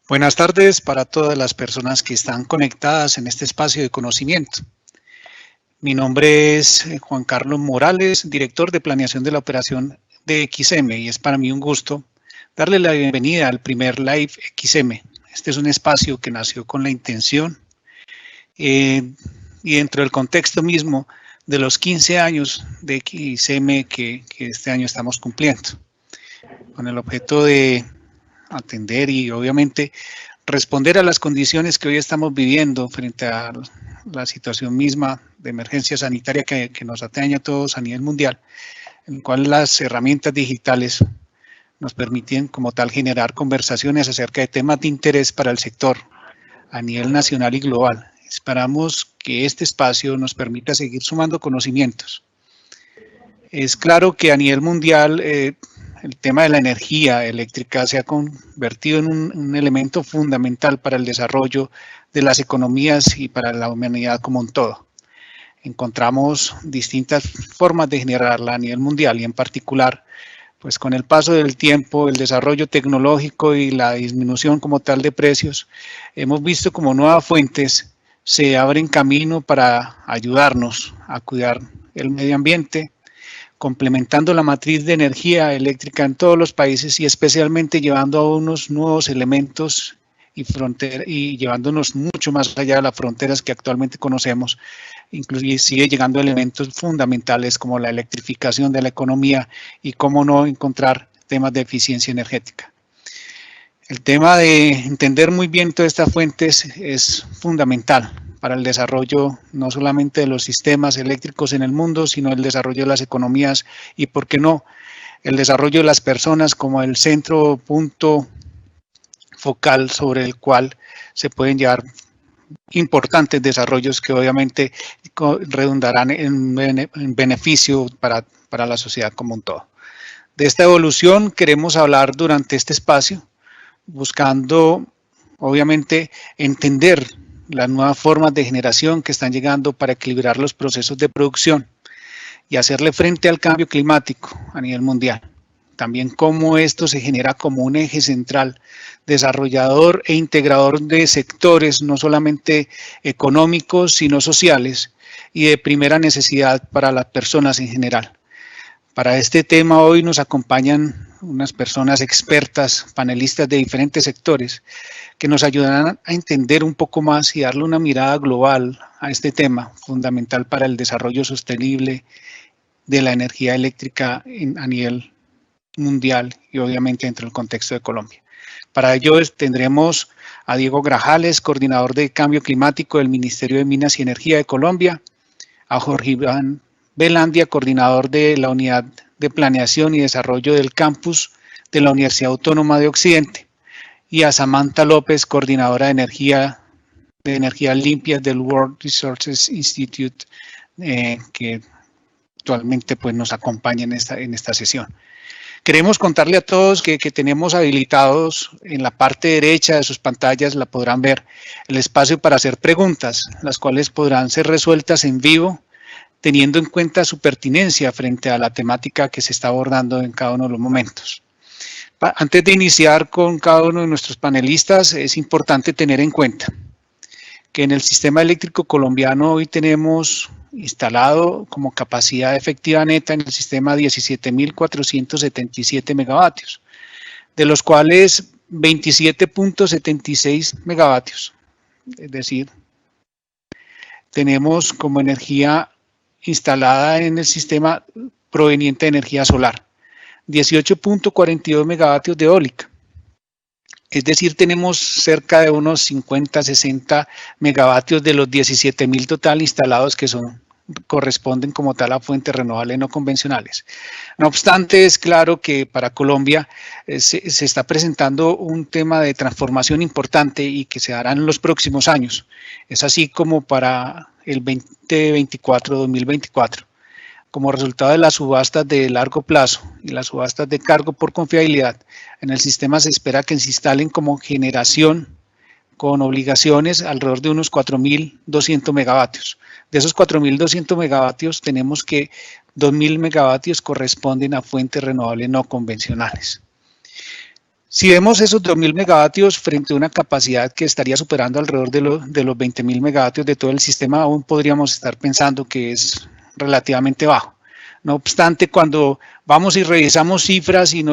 Buenas tardes para todas las personas que están conectadas en este espacio de conocimiento. Mi nombre es Juan Carlos Morales, director de planeación de la operación de XM, y es para mí un gusto darle la bienvenida al primer Live XM. Este es un espacio que nació con la intención y dentro del contexto mismo de los 15 años de XM que este año estamos cumpliendo, con el objeto de atender y obviamente responder a las condiciones que hoy estamos viviendo frente a la situación misma de emergencia sanitaria que nos atañe a todos a nivel mundial, en el cual las herramientas digitales nos permiten como tal generar conversaciones acerca de temas de interés para el sector a nivel nacional y global. Esperamos que este espacio nos permita seguir sumando conocimientos. Es claro que a nivel mundial el tema de la energía eléctrica se ha convertido en un elemento fundamental para el desarrollo de las economías y para la humanidad como un todo. Encontramos distintas formas de generarla a nivel mundial y en particular, pues con el paso del tiempo, el desarrollo tecnológico y la disminución como tal de precios, hemos visto como nuevas fuentes se abren camino para ayudarnos a cuidar el medio ambiente, complementando la matriz de energía eléctrica en todos los países y especialmente llevando a unos nuevos elementos y llevándonos mucho más allá de las fronteras que actualmente conocemos, inclusive sigue llegando a elementos fundamentales como la electrificación de la economía y cómo no encontrar temas de eficiencia energética. El tema de entender muy bien todas estas fuentes es fundamental para el desarrollo no solamente de los sistemas eléctricos en el mundo, sino el desarrollo de las economías y, por qué no, el desarrollo de las personas como el centro, punto focal sobre el cual se pueden llevar importantes desarrollos que obviamente redundarán en beneficio para la sociedad como un todo. De esta evolución queremos hablar durante este espacio, buscando obviamente entender las nuevas formas de generación que están llegando para equilibrar los procesos de producción y hacerle frente al cambio climático a nivel mundial. También cómo esto se genera como un eje central, desarrollador e integrador de sectores no solamente económicos, sino sociales y de primera necesidad para las personas en general. Para este tema hoy nos acompañan unas personas expertas, panelistas de diferentes sectores, que nos ayudarán a entender un poco más y darle una mirada global a este tema fundamental para el desarrollo sostenible de la energía eléctrica a nivel mundial y obviamente dentro del contexto de Colombia. Para ello tendremos a Diego Grajales, coordinador de cambio climático del Ministerio de Minas y Energía de Colombia, a Jorge Iván Velandia, coordinador de la Unidad de Planeación y Desarrollo del Campus de la Universidad Autónoma de Occidente, y a Samantha López, coordinadora de energías limpias del World Resources Institute, que actualmente pues, nos acompaña en esta sesión. Queremos contarle a todos que tenemos habilitados en la parte derecha de sus pantallas, la podrán ver, el espacio para hacer preguntas, las cuales podrán ser resueltas en vivo, teniendo en cuenta su pertinencia frente a la temática que se está abordando en cada uno de los momentos. Antes de iniciar con cada uno de nuestros panelistas, es importante tener en cuenta que en el sistema eléctrico colombiano hoy tenemos instalado como capacidad efectiva neta en el sistema 17.477 megavatios, de los cuales 27.76 megavatios, es decir, tenemos como energía instalada en el sistema proveniente de energía solar, 18.42 megavatios de eólica. Es decir, tenemos cerca de unos 50, 60 megavatios de los 17.000 total instalados que corresponden como tal a fuentes renovables no convencionales. No obstante, es claro que para Colombia se está presentando un tema de transformación importante y que se dará en los próximos años. Es así como para el 2024-2024. Como resultado de las subastas de largo plazo y las subastas de cargo por confiabilidad, en el sistema se espera que se instalen como generación con obligaciones alrededor de unos 4.200 megavatios. De esos 4.200 megavatios tenemos que 2.000 megavatios corresponden a fuentes renovables no convencionales. Si vemos esos 2.000 megavatios frente a una capacidad que estaría superando alrededor de los 20.000 megavatios de todo el sistema, aún podríamos estar pensando que es relativamente bajo. No obstante, cuando vamos y revisamos cifras y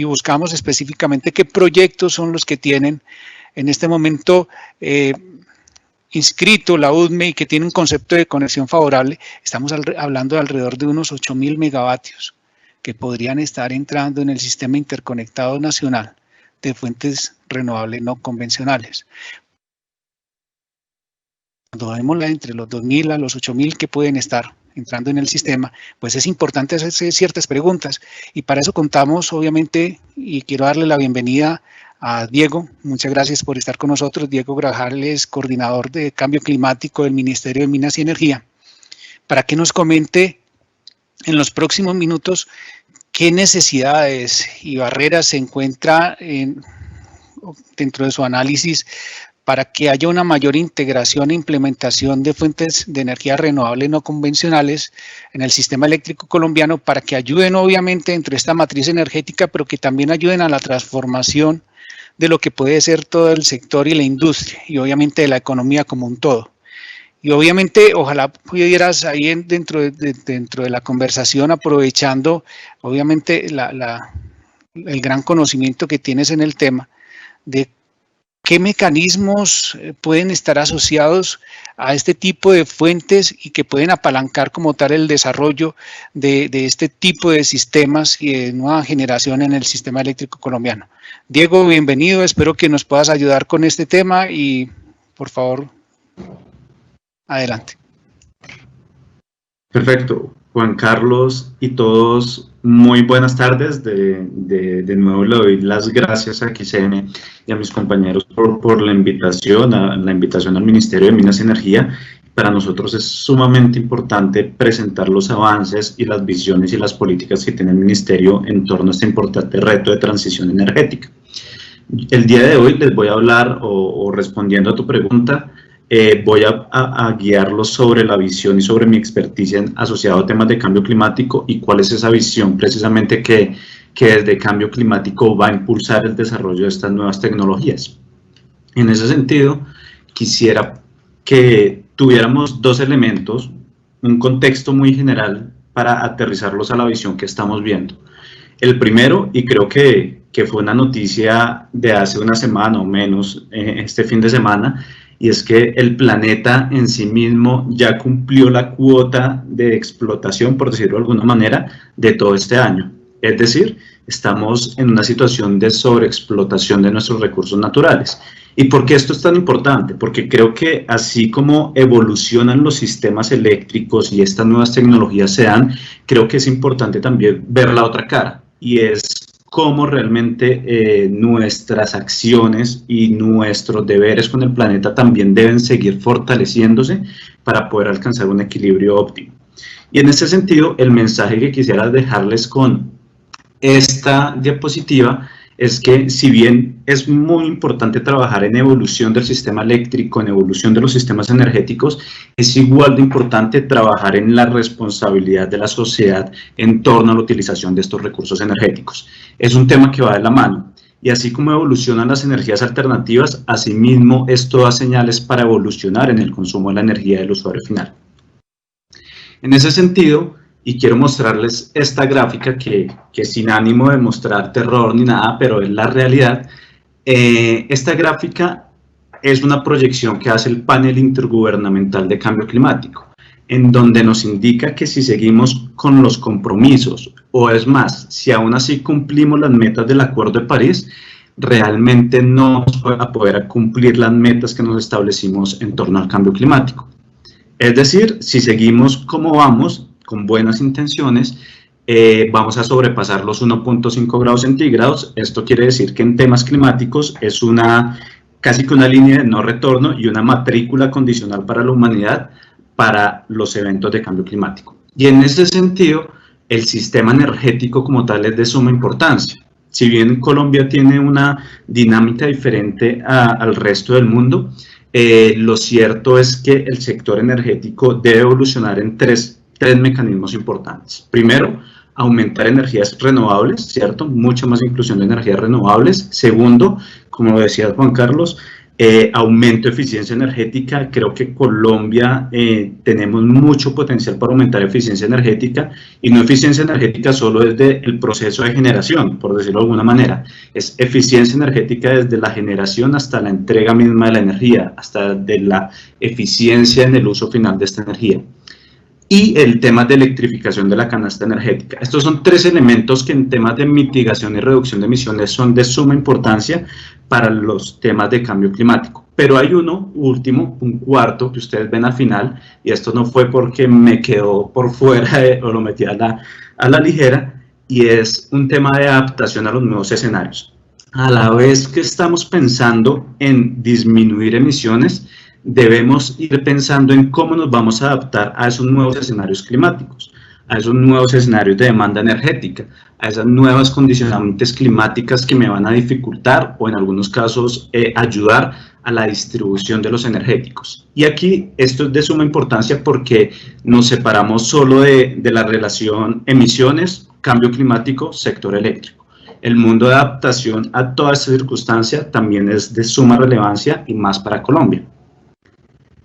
buscamos específicamente qué proyectos son los que tienen en este momento inscrito la UDME y que tiene un concepto de conexión favorable, estamos hablando de alrededor de unos 8.000 megavatios que podrían estar entrando en el sistema interconectado nacional de fuentes renovables no convencionales. Cuando vemos entre los 2.000 a los 8.000 que pueden estar entrando en el sistema, pues es importante hacerse ciertas preguntas y para eso contamos obviamente, y quiero darle la bienvenida a Diego. Muchas gracias por estar con nosotros. Diego Grajales, coordinador de cambio climático del Ministerio de Minas y Energía, para que nos comente en los próximos minutos qué necesidades y barreras se encuentra dentro de su análisis para que haya una mayor integración e implementación de fuentes de energía renovable no convencionales en el sistema eléctrico colombiano, para que ayuden obviamente dentro de esta matriz energética, pero que también ayuden a la transformación de lo que puede ser todo el sector y la industria, y obviamente de la economía como un todo. Y obviamente, ojalá pudieras ahí dentro de la conversación, aprovechando obviamente el gran conocimiento que tienes en el tema, de qué mecanismos pueden estar asociados a este tipo de fuentes y que pueden apalancar como tal el desarrollo de este tipo de sistemas y de nueva generación en el sistema eléctrico colombiano. Diego, bienvenido, espero que nos puedas ayudar con este tema y por favor, adelante. Perfecto, Juan Carlos y todos, muy buenas tardes. De nuevo le doy las gracias a XCM y a mis compañeros por la invitación al Ministerio de Minas y Energía. Para nosotros es sumamente importante presentar los avances y las visiones y las políticas que tiene el Ministerio en torno a este importante reto de transición energética. El día de hoy les voy a hablar, o respondiendo a tu pregunta, voy a guiarlos sobre la visión y sobre mi experticia asociada a temas de cambio climático y cuál es esa visión precisamente que desde cambio climático va a impulsar el desarrollo de estas nuevas tecnologías. En ese sentido, quisiera que tuviéramos dos elementos, un contexto muy general para aterrizarlos a la visión que estamos viendo. El primero, y creo que fue una noticia de hace una semana o menos, este fin de semana, y es que el planeta en sí mismo ya cumplió la cuota de explotación, por decirlo de alguna manera, de todo este año. Es decir, estamos en una situación de sobreexplotación de nuestros recursos naturales. ¿Y por qué esto es tan importante? Porque creo que así como evolucionan los sistemas eléctricos y estas nuevas tecnologías se dan, creo que es importante también ver la otra cara, y es cómo realmente nuestras acciones y nuestros deberes con el planeta también deben seguir fortaleciéndose para poder alcanzar un equilibrio óptimo. Y en ese sentido, el mensaje que quisiera dejarles con esta diapositiva es que, si bien es muy importante trabajar en evolución del sistema eléctrico, en evolución de los sistemas energéticos, es igual de importante trabajar en la responsabilidad de la sociedad en torno a la utilización de estos recursos energéticos. Es un tema que va de la mano, y así como evolucionan las energías alternativas, asimismo esto da señales para evolucionar en el consumo de la energía del usuario final. En ese sentido, y quiero mostrarles esta gráfica que sin ánimo de mostrar terror ni nada, pero es la realidad. Esta gráfica es una proyección que hace el Panel Intergubernamental de Cambio Climático, en donde nos indica que si seguimos con los compromisos, o es más, si aún así cumplimos las metas del Acuerdo de París, realmente no vamos a poder cumplir las metas que nos establecimos en torno al cambio climático. Es decir, si seguimos como vamos, con buenas intenciones, vamos a sobrepasar los 1.5 grados centígrados. Esto quiere decir que en temas climáticos es casi que una línea de no retorno y una matrícula condicional para la humanidad para los eventos de cambio climático. Y en ese sentido, el sistema energético como tal es de suma importancia. Si bien Colombia tiene una dinámica diferente al resto del mundo, lo cierto es que el sector energético debe evolucionar en tres mecanismos importantes. Primero, aumentar energías renovables, ¿cierto? Mucha más inclusión de energías renovables. Segundo, como decía Juan Carlos, aumento de eficiencia energética. Creo que Colombia tenemos mucho potencial para aumentar eficiencia energética, y no eficiencia energética solo desde el proceso de generación, por decirlo de alguna manera, es eficiencia energética desde la generación hasta la entrega misma de la energía, hasta de la eficiencia en el uso final de esta energía. Y el tema de electrificación de la canasta energética. Estos son tres elementos que en temas de mitigación y reducción de emisiones son de suma importancia para los temas de cambio climático. Pero hay uno último, un cuarto, que ustedes ven al final, y esto no fue porque me quedó por fuera o lo metí a la ligera, y es un tema de adaptación a los nuevos escenarios. A la vez que estamos pensando en disminuir emisiones, debemos ir pensando en cómo nos vamos a adaptar a esos nuevos escenarios climáticos, a esos nuevos escenarios de demanda energética, a esas nuevas condicionantes climáticas que me van a dificultar o en algunos casos ayudar a la distribución de los energéticos. Y aquí esto es de suma importancia porque nos separamos solo de la relación emisiones, cambio climático, sector eléctrico. El mundo de adaptación a toda esta circunstancia también es de suma relevancia y más para Colombia.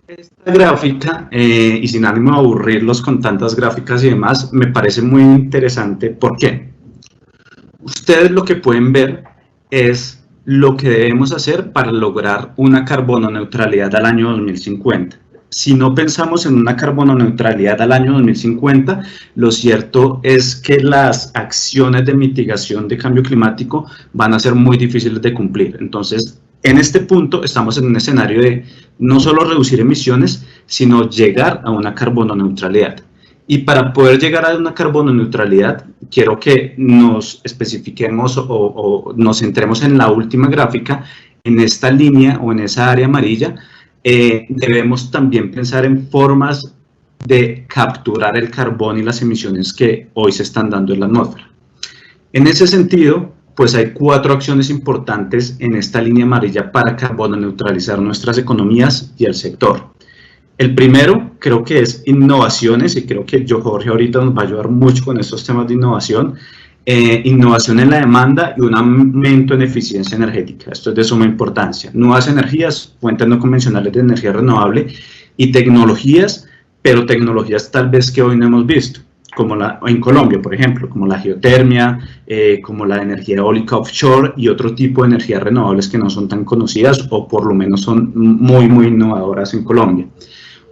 Esta gráfica, y sin ánimo de aburrirlos con tantas gráficas y demás, me parece muy interesante. ¿Por qué? Ustedes lo que pueden ver es lo que debemos hacer para lograr una carbono neutralidad al año 2050. Si no pensamos en una carbono neutralidad al año 2050, lo cierto es que las acciones de mitigación de cambio climático van a ser muy difíciles de cumplir. Entonces, en este punto estamos en un escenario de no solo reducir emisiones, sino llegar a una carbono neutralidad. Y para poder llegar a una carbono neutralidad, quiero que nos especifiquemos o nos centremos en la última gráfica, en esta línea o en esa área amarilla. Debemos también pensar en formas de capturar el carbón y las emisiones que hoy se están dando en la atmósfera. En ese sentido, pues hay 4 acciones importantes en esta línea amarilla para carbono neutralizar nuestras economías y el sector. El primero creo que es innovaciones, y creo que Jorge ahorita nos va a ayudar mucho con estos temas de innovación. Innovación en la demanda y un aumento en eficiencia energética. Esto es de suma importancia. Nuevas energías, fuentes no convencionales de energía renovable y tecnologías, pero tecnologías tal vez que hoy no hemos visto, como en Colombia, por ejemplo, como la geotermia, como la energía eólica offshore y otro tipo de energías renovables que no son tan conocidas o por lo menos son muy innovadoras en Colombia.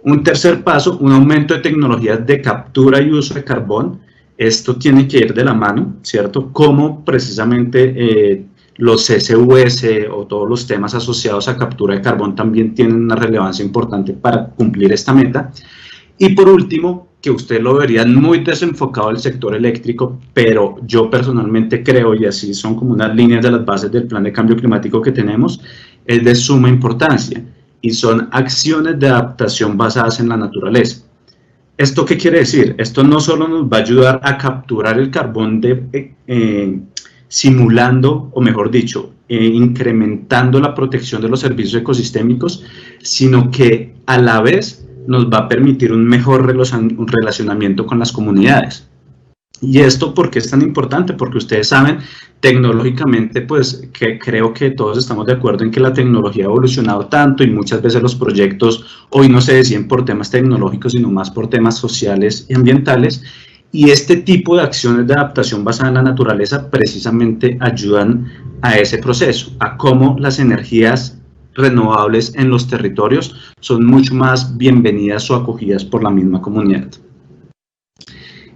Un tercer paso, un aumento de tecnologías de captura y uso de carbón. Esto tiene que ir de la mano, ¿cierto? Como precisamente los CCUS o todos los temas asociados a captura de carbón también tienen una relevancia importante para cumplir esta meta. Y por último, que usted lo verían muy desenfocado el sector eléctrico, pero yo personalmente creo, y así son como unas líneas de las bases del plan de cambio climático que tenemos, es de suma importancia, y son acciones de adaptación basadas en la naturaleza. ¿Esto qué quiere decir? Esto no solo nos va a ayudar a capturar el carbón simulando, o mejor dicho, incrementando la protección de los servicios ecosistémicos, sino que a la vez nos va a permitir un mejor relacionamiento con las comunidades. ¿Y esto por qué es tan importante? Porque ustedes saben, tecnológicamente, pues que creo que todos estamos de acuerdo en que la tecnología ha evolucionado tanto y muchas veces los proyectos hoy no se deciden por temas tecnológicos, sino más por temas sociales y ambientales. Y este tipo de acciones de adaptación basada en la naturaleza precisamente ayudan a ese proceso, a cómo las energías renovables en los territorios son mucho más bienvenidas o acogidas por la misma comunidad.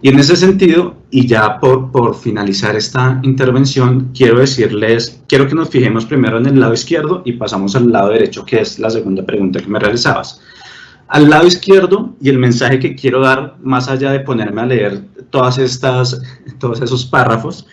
Y en ese sentido, y ya por finalizar esta intervención, quiero que nos fijemos primero en el lado izquierdo y pasamos al lado derecho, que es la segunda pregunta que me realizabas. Al lado izquierdo, y el mensaje que quiero dar, más allá de ponerme a leer todos esos párrafos,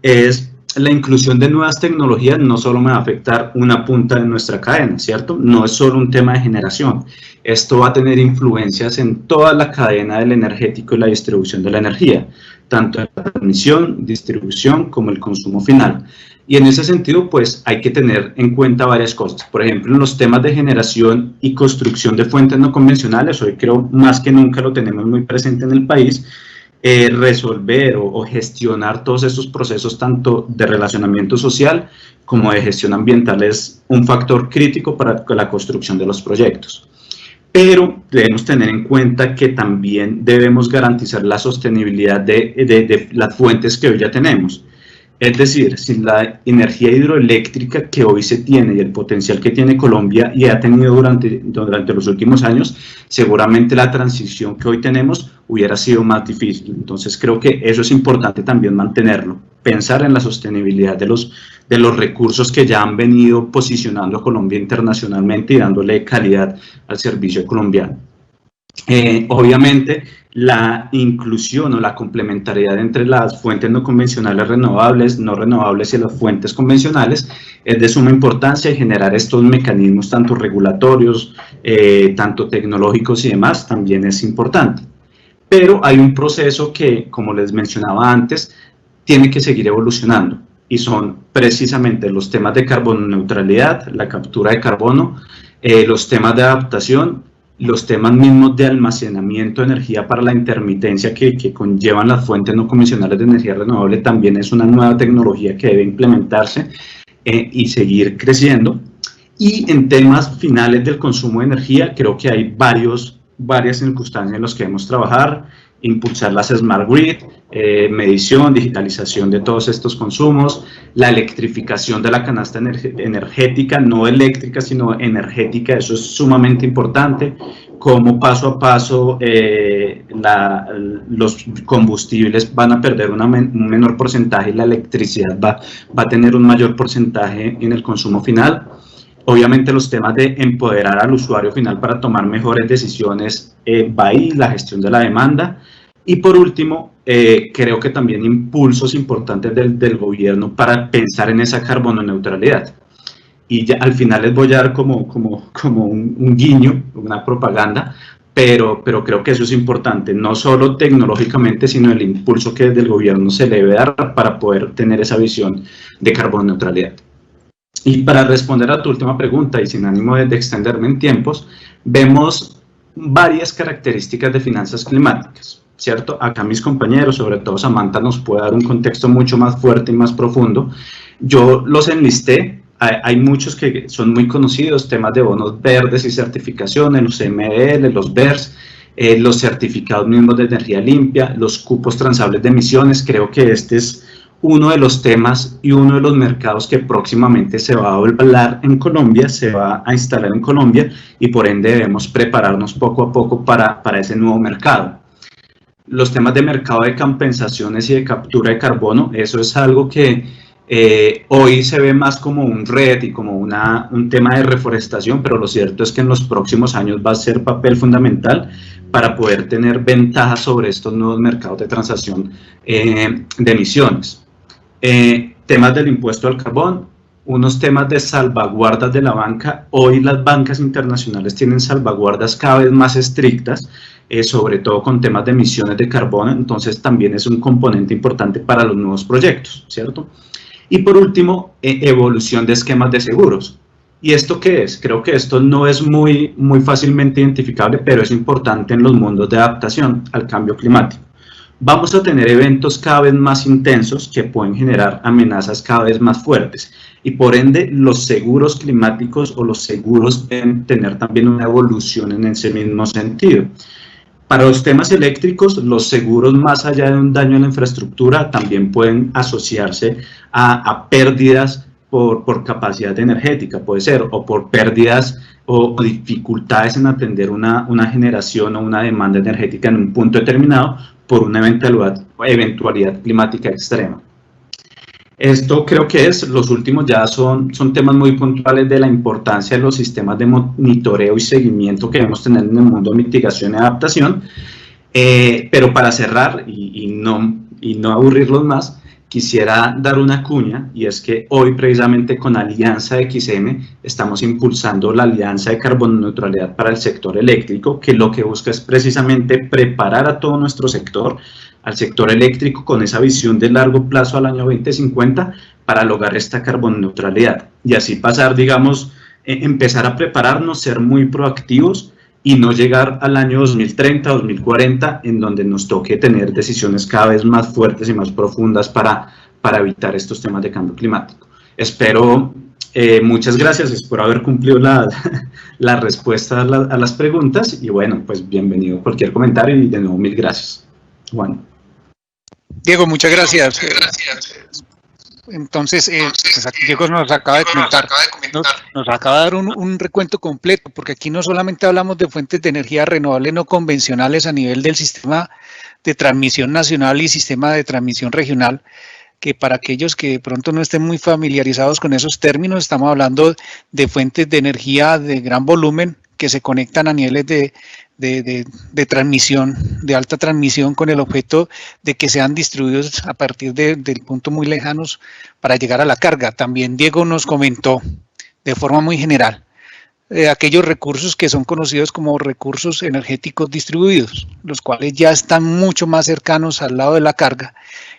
es la inclusión de nuevas tecnologías no solo me va a afectar una punta de nuestra cadena, ¿cierto? No es solo un tema de generación. Esto va a tener influencias en toda la cadena del energético y la distribución de la energía, tanto en la transmisión, distribución, como el consumo final. Y en ese sentido, pues hay que tener en cuenta varias cosas. Por ejemplo, en los temas de generación y construcción de fuentes no convencionales, hoy creo más que nunca lo tenemos muy presente en el país. resolver o gestionar todos estos procesos tanto de relacionamiento social como de gestión ambiental es un factor crítico para la construcción de los proyectos. Pero debemos tener en cuenta que también debemos garantizar la sostenibilidad de las fuentes que hoy ya tenemos. Es decir, sin la energía hidroeléctrica que hoy se tiene y el potencial que tiene Colombia y ha tenido durante los últimos años, seguramente la transición que hoy tenemos hubiera sido más difícil. Entonces creo que eso es importante también mantenerlo, pensar en la sostenibilidad de los recursos que ya han venido posicionando a Colombia internacionalmente y dándole calidad al servicio colombiano. Obviamente, la inclusión o la complementariedad entre las fuentes no convencionales renovables, no renovables y las fuentes convencionales es de suma importancia, y generar estos mecanismos tanto regulatorios, tanto tecnológicos y demás también es importante. Pero hay un proceso que, como les mencionaba antes, tiene que seguir evolucionando, y son precisamente los temas de carbono neutralidad, la captura de carbono, los temas de adaptación, los temas mismos de almacenamiento de energía para la intermitencia que conllevan las fuentes no convencionales de energía renovable. También es una nueva tecnología que debe implementarse y seguir creciendo. Y en temas finales del consumo de energía, creo que hay varias circunstancias en las que debemos trabajar: impulsar las Smart Grid, medición, digitalización de todos estos consumos, la electrificación de la canasta energética, no eléctrica, sino energética. Eso es sumamente importante, como paso a paso los combustibles van a perder un menor porcentaje y la electricidad va a tener un mayor porcentaje en el consumo final. Obviamente los temas de empoderar al usuario final para tomar mejores decisiones va ahí, la gestión de la demanda. Y por último, creo que también impulsos importantes del gobierno para pensar en esa carbono neutralidad. Y ya al final les voy a dar como un guiño, una propaganda, pero creo que eso es importante, no solo tecnológicamente, sino el impulso que desde el gobierno se le debe dar para poder tener esa visión de carbono neutralidad. Y para responder a tu última pregunta, y sin ánimo de extenderme en tiempos, vemos varias características de finanzas climáticas, ¿cierto? Acá mis compañeros, sobre todo Samantha, nos puede dar un contexto mucho más fuerte y más profundo. Yo los enlisté, hay muchos que son muy conocidos, temas de bonos verdes y certificaciones, los MDL, los BERS, los certificados mismos de energía limpia, los cupos transables de emisiones. Creo que este es uno de los temas y uno de los mercados que próximamente se va a hablar en Colombia, se va a instalar en Colombia, y por ende debemos prepararnos poco a poco para ese nuevo mercado. Los temas de mercado de compensaciones y de captura de carbono, eso es algo que hoy se ve más como un reto y como un tema de reforestación, pero lo cierto es que en los próximos años va a ser papel fundamental para poder tener ventajas sobre estos nuevos mercados de transacción de emisiones. Temas del impuesto al carbón, unos temas de salvaguardas de la banca. Hoy las bancas internacionales tienen salvaguardas cada vez más estrictas, sobre todo con temas de emisiones de carbono, entonces también es un componente importante para los nuevos proyectos, ¿cierto? Y por último, evolución de esquemas de seguros. ¿Y esto qué es? Creo que esto no es muy fácilmente identificable, pero es importante en los mundos de adaptación al cambio climático. Vamos a tener eventos cada vez más intensos que pueden generar amenazas cada vez más fuertes, y por ende los seguros climáticos o los seguros deben tener también una evolución en ese mismo sentido. Para los temas eléctricos, los seguros, más allá de un daño a la infraestructura, también pueden asociarse a pérdidas por capacidad energética, puede ser, o por pérdidas o dificultades en atender una generación o una demanda energética en un punto determinado por una eventualidad climática extrema. Esto creo que los últimos ya son temas muy puntuales de la importancia de los sistemas de monitoreo y seguimiento que debemos tener en el mundo de mitigación y adaptación. Pero para cerrar y no aburrirlos más, quisiera dar una cuña, y es que hoy precisamente con Alianza XM estamos impulsando la Alianza de Carbono Neutralidad para el sector eléctrico, que lo que busca es precisamente preparar a todo nuestro sector, al sector eléctrico, con esa visión de largo plazo al año 2050 para lograr esta carbono neutralidad, y así pasar, digamos, empezar a prepararnos, ser muy proactivos y no llegar al año 2030, 2040, en donde nos toque tener decisiones cada vez más fuertes y más profundas para evitar estos temas de cambio climático. Espero, muchas gracias, espero haber cumplido la respuesta a las preguntas, y bueno, pues bienvenido a cualquier comentario, y de nuevo mil gracias. Juan. Diego, muchas gracias. Entonces, pues aquí Diego nos acaba de comentar, nos acaba de dar un recuento completo, porque aquí no solamente hablamos de fuentes de energía renovables no convencionales a nivel del sistema de transmisión nacional y sistema de transmisión regional, que para aquellos que de pronto no estén muy familiarizados con esos términos, estamos hablando de fuentes de energía de gran volumen que se conectan a niveles de transmisión, de alta transmisión, con el objeto de que sean distribuidos a partir del punto muy lejanos para llegar a la carga. También Diego nos comentó de forma muy general aquellos recursos que son conocidos como recursos energéticos distribuidos, los cuales ya están mucho más cercanos al lado de la carga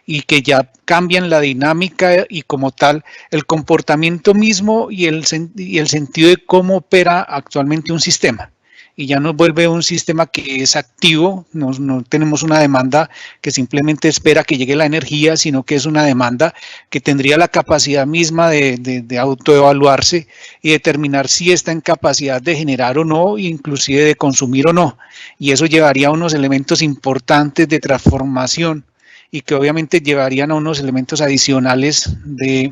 y que ya cambian la dinámica y como tal el comportamiento mismo y el sentido de cómo opera actualmente un sistema. Y ya nos vuelve un sistema que es activo, no tenemos una demanda que simplemente espera que llegue la energía, sino que es una demanda que tendría la capacidad misma de autoevaluarse y determinar si está en capacidad de generar o no, inclusive de consumir o no. Y eso llevaría a unos elementos importantes de transformación y que obviamente llevarían a unos elementos adicionales de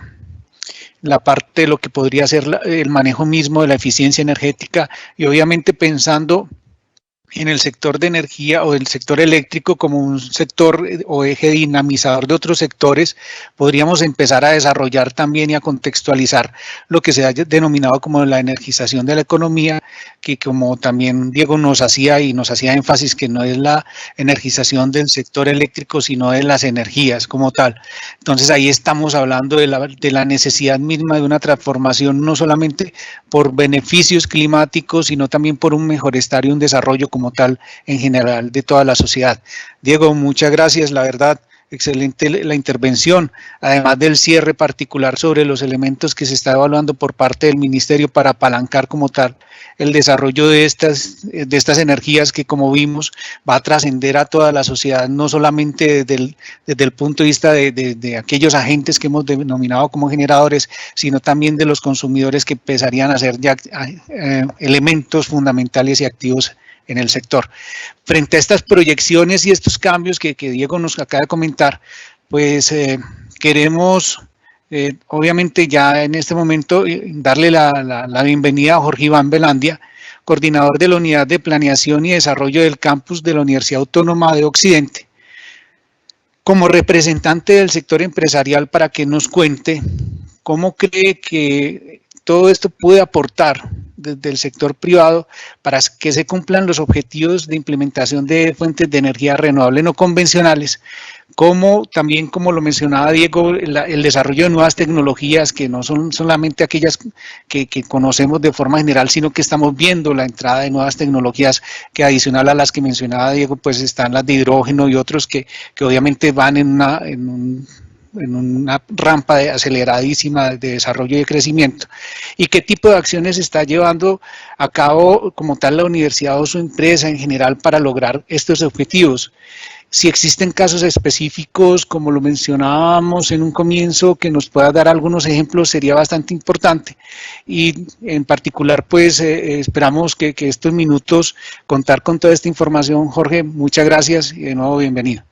la parte de lo que podría ser el manejo mismo de la eficiencia energética, y obviamente pensando en el sector de energía o el sector eléctrico como un sector o eje dinamizador de otros sectores, podríamos empezar a desarrollar también y a contextualizar lo que se ha denominado como la energización de la economía, que como también Diego nos hacía énfasis, que no es la energización del sector eléctrico, sino de las energías como tal. Entonces ahí estamos hablando de la necesidad misma de una transformación, no solamente por beneficios climáticos, sino también por un mejor estar y un desarrollo como tal en general de toda la sociedad. Diego, muchas gracias, la verdad, excelente la intervención, además del cierre particular sobre los elementos que se está evaluando por parte del Ministerio para apalancar como tal el desarrollo de estas energías que, como vimos, va a trascender a toda la sociedad, no solamente desde el punto de vista de aquellos agentes que hemos denominado como generadores, sino también de los consumidores, que empezarían a ser ya elementos fundamentales y activos en el sector. Frente a estas proyecciones y estos cambios que Diego nos acaba de comentar, pues queremos obviamente ya en este momento darle la bienvenida a Jorge Iván Velandia, coordinador de la Unidad de Planeación y Desarrollo del Campus de la Universidad Autónoma de Occidente, como representante del sector empresarial, para que nos cuente cómo cree que todo esto puede aportar desde el sector privado para que se cumplan los objetivos de implementación de fuentes de energía renovable no convencionales, como también, como lo mencionaba Diego, el desarrollo de nuevas tecnologías que no son solamente aquellas que conocemos de forma general, sino que estamos viendo la entrada de nuevas tecnologías que, adicional a las que mencionaba Diego, pues están las de hidrógeno y otros que obviamente van en una rampa aceleradísima de desarrollo y de crecimiento. ¿Y qué tipo de acciones está llevando a cabo como tal la universidad o su empresa en general para lograr estos objetivos? Si existen casos específicos, como lo mencionábamos en un comienzo, que nos pueda dar algunos ejemplos, sería bastante importante. Y en particular, pues esperamos que estos minutos contar con toda esta información. Jorge, muchas gracias y de nuevo bienvenido.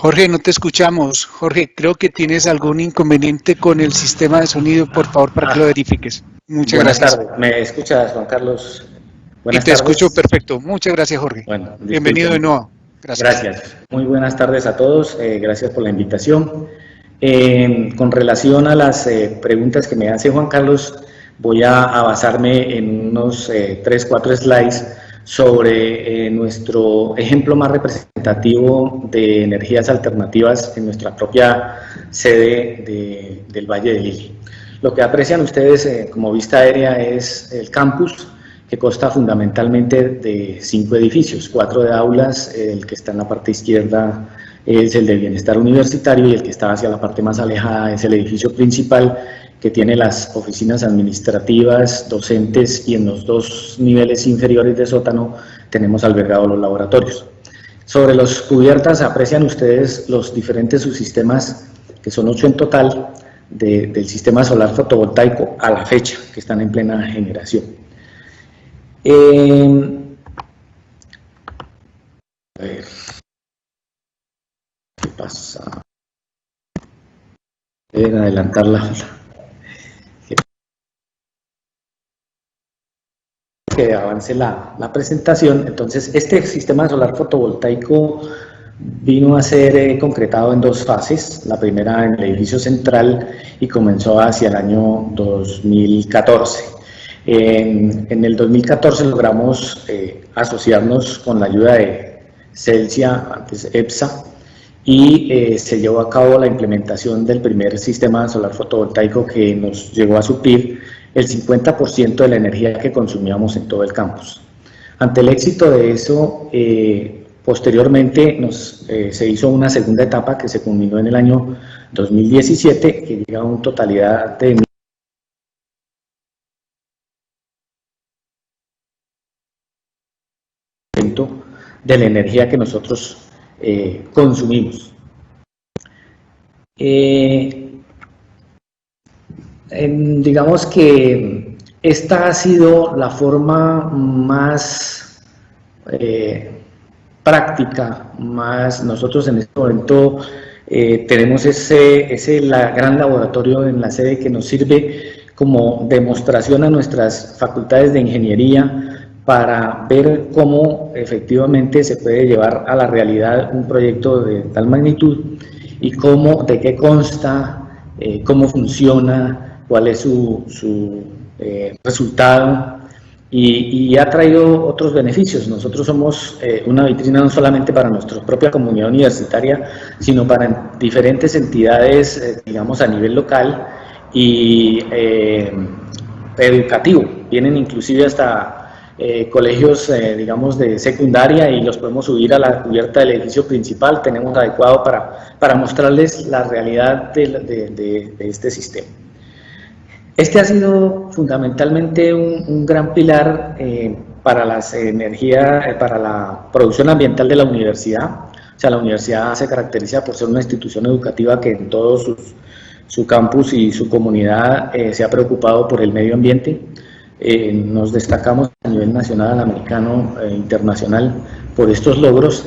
Jorge, no te escuchamos. Jorge, creo que tienes algún inconveniente con el sistema de sonido, por favor, para que lo verifiques. Muchas gracias. Buenas tardes. ¿Me escuchas, Juan Carlos? Buenas tardes. Escucho perfecto. Muchas gracias, Jorge. Bueno, bienvenido de nuevo. Gracias. Gracias. Muy buenas tardes a todos. Gracias por la invitación. Con relación a las preguntas que me hace Juan Carlos, voy a basarme en unos 3-4 slides sobre nuestro ejemplo más representativo de energías alternativas en nuestra propia sede del Valle del Lili. Lo que aprecian ustedes como vista aérea es el campus, que consta fundamentalmente de 5 edificios, 4 de aulas, el que está en la parte izquierda es el de bienestar universitario y el que está hacia la parte más alejada es el edificio principal, que tiene las oficinas administrativas, docentes, y en los 2 niveles inferiores de sótano tenemos albergados los laboratorios. Sobre las cubiertas aprecian ustedes los diferentes subsistemas, que son 8 en total, del sistema solar fotovoltaico a la fecha, que están en plena generación. A ver, ¿qué pasa? Deben adelantarla. Que avance la presentación. Entonces, este sistema solar fotovoltaico vino a ser concretado en 2 fases, la primera en el edificio central y comenzó hacia el año 2014. En el 2014 logramos asociarnos con la ayuda de Celsia, antes EPSA, y se llevó a cabo la implementación del primer sistema solar fotovoltaico que nos llegó a suplir el 50% de la energía que consumíamos en todo el campus. Ante el éxito de eso, posteriormente se hizo una segunda etapa que se culminó en el año 2017, que llega a una totalidad de la energía que nosotros consumimos. Digamos que esta ha sido la forma más práctica, más nosotros en este momento tenemos ese gran laboratorio en la sede que nos sirve como demostración a nuestras facultades de ingeniería para ver cómo efectivamente se puede llevar a la realidad un proyecto de tal magnitud y de qué consta, cómo funciona, cuál es su resultado, y ha traído otros beneficios. Nosotros somos una vitrina no solamente para nuestra propia comunidad universitaria, sino para diferentes entidades, digamos, a nivel local y educativo. Vienen inclusive hasta colegios, digamos, de secundaria, y los podemos subir a la cubierta del edificio principal. Tenemos adecuado para mostrarles la realidad de este sistema. Este ha sido fundamentalmente un gran pilar para para la producción ambiental de la universidad. O sea, la universidad se caracteriza por ser una institución educativa que en todo su campus y su comunidad se ha preocupado por el medio ambiente. Nos destacamos a nivel nacional, americano e internacional por estos logros,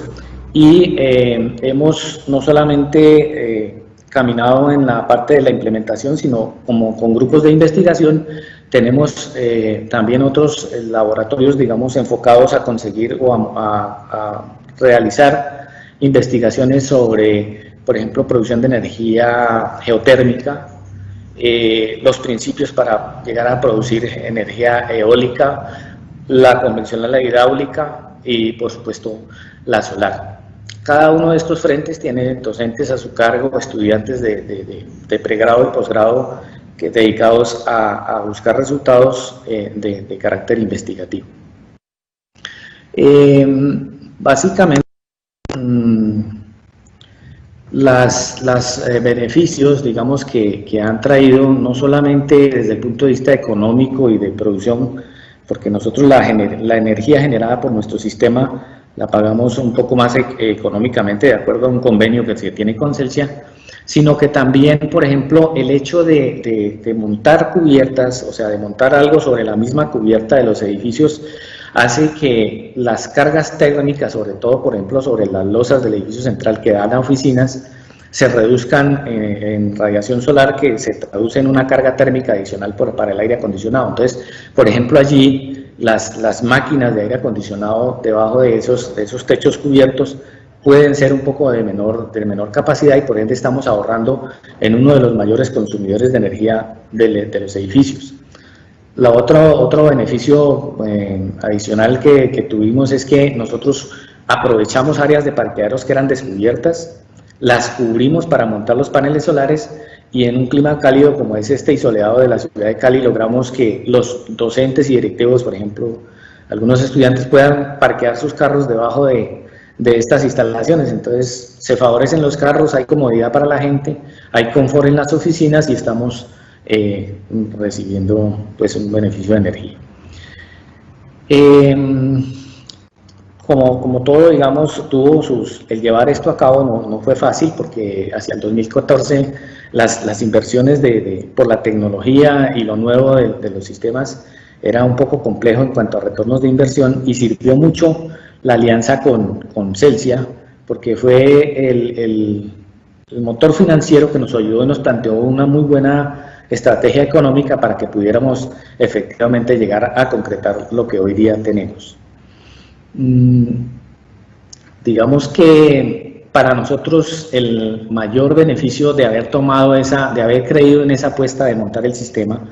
y hemos no solamente caminado en la parte de la implementación, sino como con grupos de investigación. Tenemos también otros laboratorios, digamos, enfocados a conseguir o a realizar investigaciones sobre, por ejemplo, producción de energía geotérmica, los principios para llegar a producir energía eólica, la convencional, la hidráulica y, por supuesto, la solar. Cada uno de estos frentes tiene docentes a su cargo, estudiantes de pregrado y posgrado dedicados a buscar resultados de carácter investigativo. Básicamente, los beneficios, digamos, que han traído, no solamente desde el punto de vista económico y de producción, porque nosotros la energía generada por nuestro sistema la pagamos un poco más económicamente, de acuerdo a un convenio que se tiene con Celsia, sino que también, por ejemplo, el hecho de montar cubiertas, o sea, de montar algo sobre la misma cubierta de los edificios, hace que las cargas térmicas, sobre todo, por ejemplo, sobre las losas del edificio central que dan a oficinas, se reduzcan en radiación solar, que se traduce en una carga térmica adicional para el aire acondicionado. Entonces, por ejemplo, allí las máquinas de aire acondicionado debajo de esos techos cubiertos pueden ser un poco de menor capacidad, y por ende estamos ahorrando en uno de los mayores consumidores de energía de los edificios. Otro beneficio adicional que tuvimos es que nosotros aprovechamos áreas de parqueaderos que eran descubiertas, las cubrimos para montar los paneles solares y en un clima cálido como es este y soleado de la ciudad de Cali logramos que los docentes y directivos, por ejemplo, algunos estudiantes puedan parquear sus carros debajo de estas instalaciones. Entonces se favorecen los carros, hay comodidad para la gente, hay confort en las oficinas y estamos recibiendo pues un beneficio de energía. Como todo, digamos, el llevar esto a cabo no fue fácil porque hacia el 2014 las inversiones por la tecnología y lo nuevo de los sistemas era un poco complejo en cuanto a retornos de inversión y sirvió mucho la alianza con Celsia porque fue el motor financiero que nos ayudó y nos planteó una muy buena estrategia económica para que pudiéramos efectivamente llegar a concretar lo que hoy día tenemos. Digamos que para nosotros el mayor beneficio de haber tomado de haber creído en esa apuesta de montar el sistema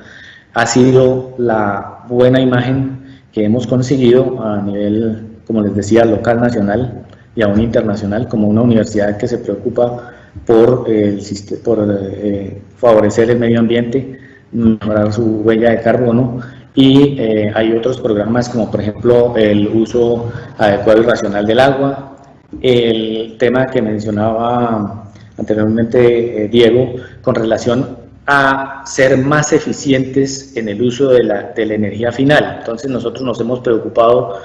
ha sido la buena imagen que hemos conseguido a nivel, como les decía, local, nacional y aún internacional, como una universidad que se preocupa por favorecer el medio ambiente, mejorar su huella de carbono. Y hay otros programas como por ejemplo el uso adecuado y racional del agua, el tema que mencionaba anteriormente Diego con relación a ser más eficientes en el uso de la energía final. Entonces nosotros nos hemos preocupado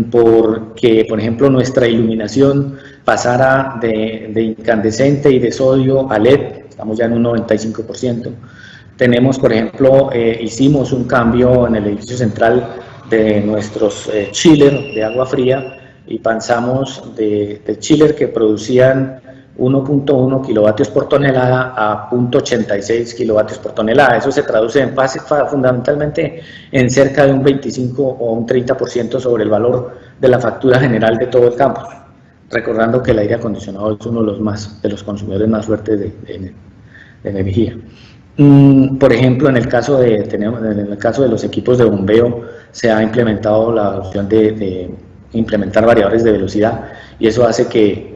porque, por ejemplo, nuestra iluminación pasara de incandescente y de sodio a LED, estamos ya en un 95%. Tenemos, por ejemplo, hicimos un cambio en el edificio central de nuestros chillers de agua fría y pasamos de chiller que producían 1.1 kilovatios por tonelada a 0.86 kilovatios por tonelada. Eso se traduce fundamentalmente en cerca de un 25 o un 30% sobre el valor de la factura general de todo el campus. Recordando que el aire acondicionado es uno de los consumidores más fuertes de energía. Por ejemplo, en el caso de los equipos de bombeo se ha implementado la opción de implementar variadores de velocidad y eso hace que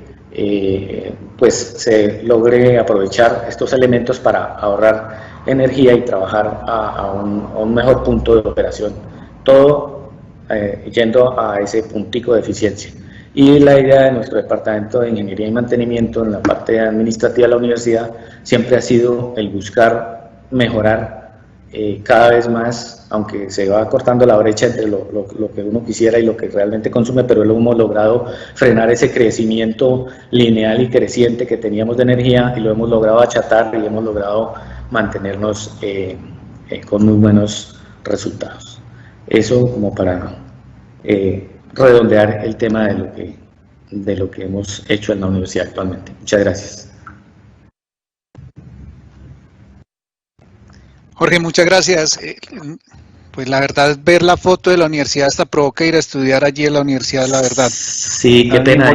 pues se logre aprovechar estos elementos para ahorrar energía y trabajar a un mejor punto de operación, todo yendo a ese puntico de eficiencia. Y la idea de nuestro departamento de Ingeniería y Mantenimiento en la parte administrativa de la universidad siempre ha sido el buscar mejorar cada vez más, aunque se va cortando la brecha entre lo que uno quisiera y lo que realmente consume, pero lo hemos logrado frenar ese crecimiento lineal y creciente que teníamos de energía y lo hemos logrado achatar y hemos logrado mantenernos con muy buenos resultados. Eso como para redondear el tema de lo que hemos hecho en la universidad actualmente. Muchas gracias. Jorge, muchas gracias. Pues la verdad, ver la foto de la universidad hasta provoca ir a estudiar allí en la universidad, la verdad. Sí, qué pena.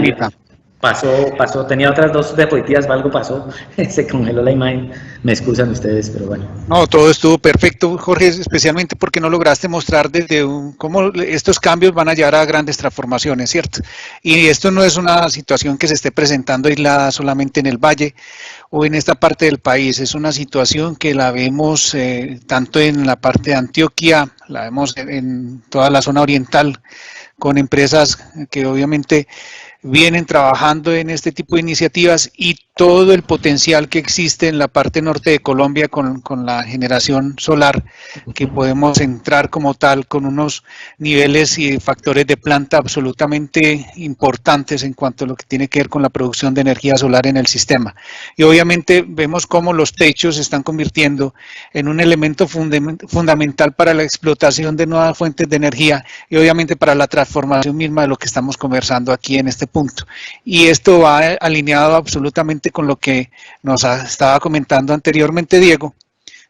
Pasó, tenía otras dos diapositivas, algo pasó, se congeló la imagen, me excusan ustedes, pero bueno. No, todo estuvo perfecto, Jorge, especialmente porque no lograste mostrar cómo estos cambios van a llevar a grandes transformaciones, ¿cierto? Y esto no es una situación que se esté presentando aislada solamente en el Valle o en esta parte del país, es una situación que la vemos tanto en la parte de Antioquia, la vemos en toda la zona oriental, con empresas que obviamente vienen trabajando en este tipo de iniciativas y todo el potencial que existe en la parte norte de Colombia con la generación solar, que podemos entrar como tal con unos niveles y factores de planta absolutamente importantes en cuanto a lo que tiene que ver con la producción de energía solar en el sistema. Y obviamente vemos cómo los techos se están convirtiendo en un elemento fundamental para la explotación de nuevas fuentes de energía y obviamente para la transformación misma de lo que estamos conversando aquí en este punto. Y esto va alineado absolutamente con lo que nos estaba comentando anteriormente Diego,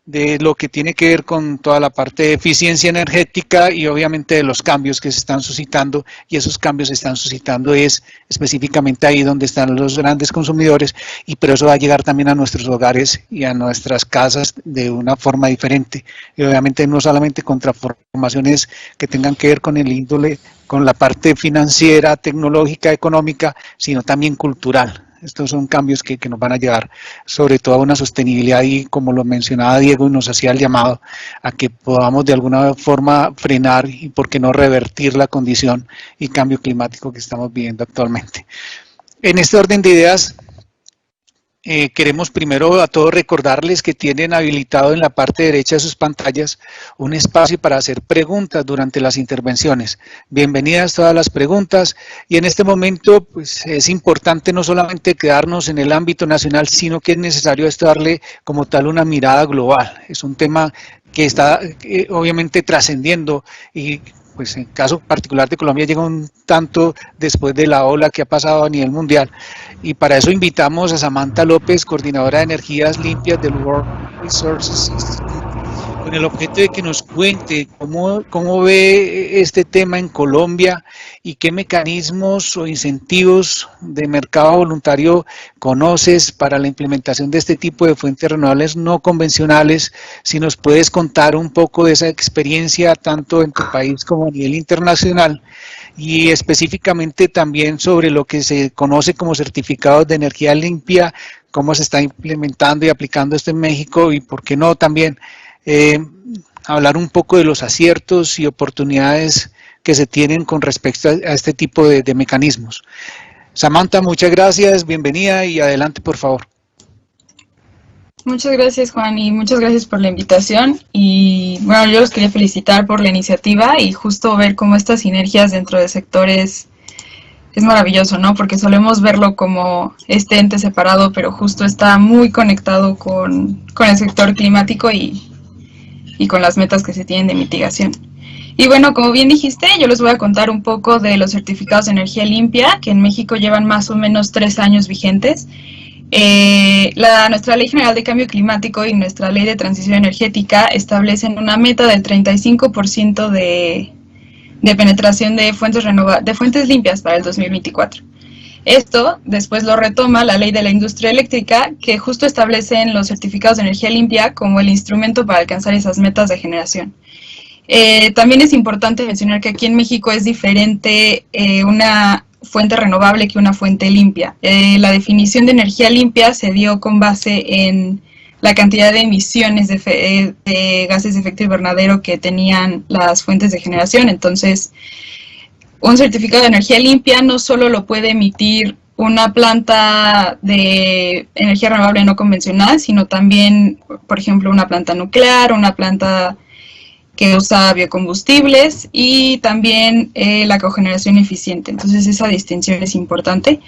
de lo que tiene que ver con toda la parte de eficiencia energética y obviamente de los cambios que se están suscitando, y esos cambios se están suscitando es específicamente ahí donde están los grandes consumidores, y pero eso va a llegar también a nuestros hogares y a nuestras casas de una forma diferente, y obviamente no solamente con transformaciones que tengan que ver con el índole, con la parte financiera, tecnológica, económica, sino también cultural. Estos son cambios que nos van a llevar sobre todo a una sostenibilidad y, como lo mencionaba Diego, nos hacía el llamado a que podamos de alguna forma frenar y por qué no revertir la condición y cambio climático que estamos viviendo actualmente. En este orden de ideas, queremos primero a todos recordarles que tienen habilitado en la parte derecha de sus pantallas un espacio para hacer preguntas durante las intervenciones. Bienvenidas todas las preguntas, y en este momento pues, es importante no solamente quedarnos en el ámbito nacional, sino que es necesario esto darle como tal una mirada global. Es un tema que está obviamente trascendiendo, y pues en caso particular de Colombia llega un tanto después de la ola que ha pasado a nivel mundial, y para eso invitamos a Samantha López, coordinadora de energías limpias del World Resources Institute, con el objeto de que nos cuente cómo ve este tema en Colombia y qué mecanismos o incentivos de mercado voluntario conoces para la implementación de este tipo de fuentes renovables no convencionales. Si nos puedes contar un poco de esa experiencia tanto en tu país como a nivel internacional, y específicamente también sobre lo que se conoce como certificados de energía limpia, cómo se está implementando y aplicando esto en México, y por qué no también hablar un poco de los aciertos y oportunidades que se tienen con respecto a este tipo de mecanismos. Samantha, muchas gracias, bienvenida y adelante por favor. Muchas gracias, Juan, y muchas gracias por la invitación. Y bueno, yo los quería felicitar por la iniciativa, y justo ver cómo estas sinergias dentro de sectores es maravilloso, ¿no? Porque solemos verlo como este ente separado, pero justo está muy conectado con el sector climático y con las metas que se tienen de mitigación. Y bueno, como bien dijiste, yo les voy a contar un poco de los certificados de energía limpia, que en México llevan más o menos 3 años vigentes. Nuestra Ley General de Cambio Climático y nuestra Ley de Transición Energética establecen una meta del 35% de penetración de fuentes limpias para el 2024. Esto después lo retoma la Ley de la Industria Eléctrica, que justo establece en los certificados de energía limpia como el instrumento para alcanzar esas metas de generación. También es importante mencionar que aquí en México es diferente una fuente renovable que una fuente limpia. La definición de energía limpia se dio con base en la cantidad de emisiones de gases de efecto invernadero que tenían las fuentes de generación. Entonces, un certificado de energía limpia no solo lo puede emitir una planta de energía renovable no convencional, sino también, por ejemplo, una planta nuclear, una planta que usa biocombustibles, y también la cogeneración eficiente. Entonces esa distinción es importante.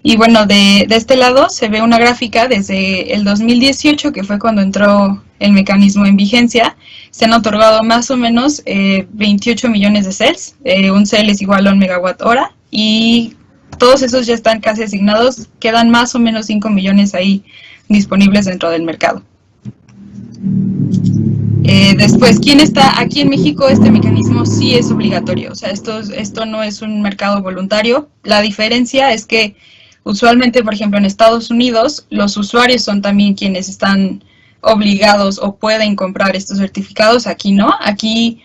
Y bueno, de este lado se ve una gráfica desde el 2018, que fue cuando entró el mecanismo en vigencia. Se han otorgado más o menos 28 millones de CELs. Un CEL es igual a 1 megawatt hora, y todos esos ya están casi asignados. Quedan más o menos 5 millones ahí disponibles dentro del mercado. Después, ¿quién está aquí en México? Este mecanismo sí es obligatorio, o sea, esto no es un mercado voluntario. La diferencia es que usualmente, por ejemplo, en Estados Unidos, los usuarios son también quienes están obligados o pueden comprar estos certificados. Aquí no, aquí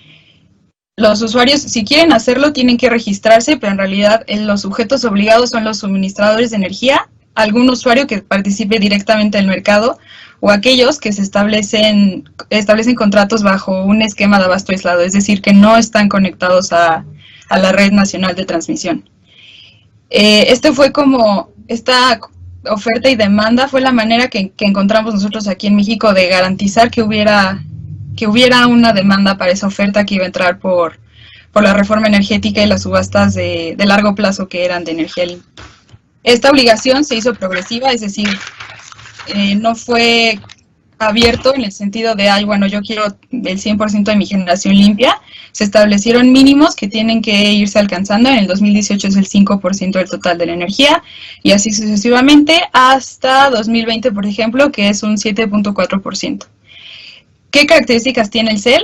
los usuarios, si quieren hacerlo, tienen que registrarse, pero en realidad los sujetos obligados son los suministradores de energía, algún usuario que participe directamente en el mercado, o aquellos que se establecen contratos bajo un esquema de abasto aislado, es decir, que no están conectados a la red nacional de transmisión. Fue como esta oferta y demanda, fue la manera que encontramos nosotros aquí en México de garantizar que hubiera una demanda para esa oferta que iba a entrar por la reforma energética y las subastas de largo plazo que eran de energía limpia. Esta obligación se hizo progresiva, es decir, no fue abierto en el sentido de, bueno, yo quiero el 100% de mi generación limpia. Se establecieron mínimos que tienen que irse alcanzando. En el 2018 es el 5% del total de la energía, y así sucesivamente hasta 2020, por ejemplo, que es un 7.4%. ¿Qué características tiene el CEL?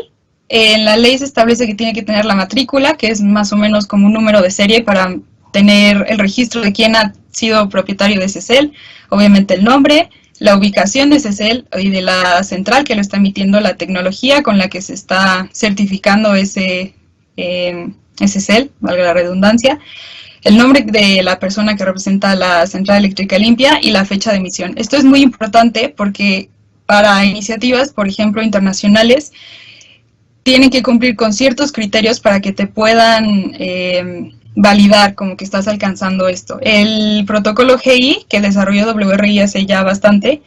En la ley se establece que tiene que tener la matrícula, que es más o menos como un número de serie para tener el registro de quién ha sido propietario de ese CEL, obviamente el nombre, la ubicación de ese CEL y de la central que lo está emitiendo, la tecnología con la que se está certificando ese CEL, valga la redundancia, el nombre de la persona que representa la central eléctrica limpia y la fecha de emisión. Esto es muy importante porque para iniciativas, por ejemplo, internacionales, tienen que cumplir con ciertos criterios para que te puedan validar como que estás alcanzando esto. El protocolo GI, que desarrolló WRI hace ya bastante,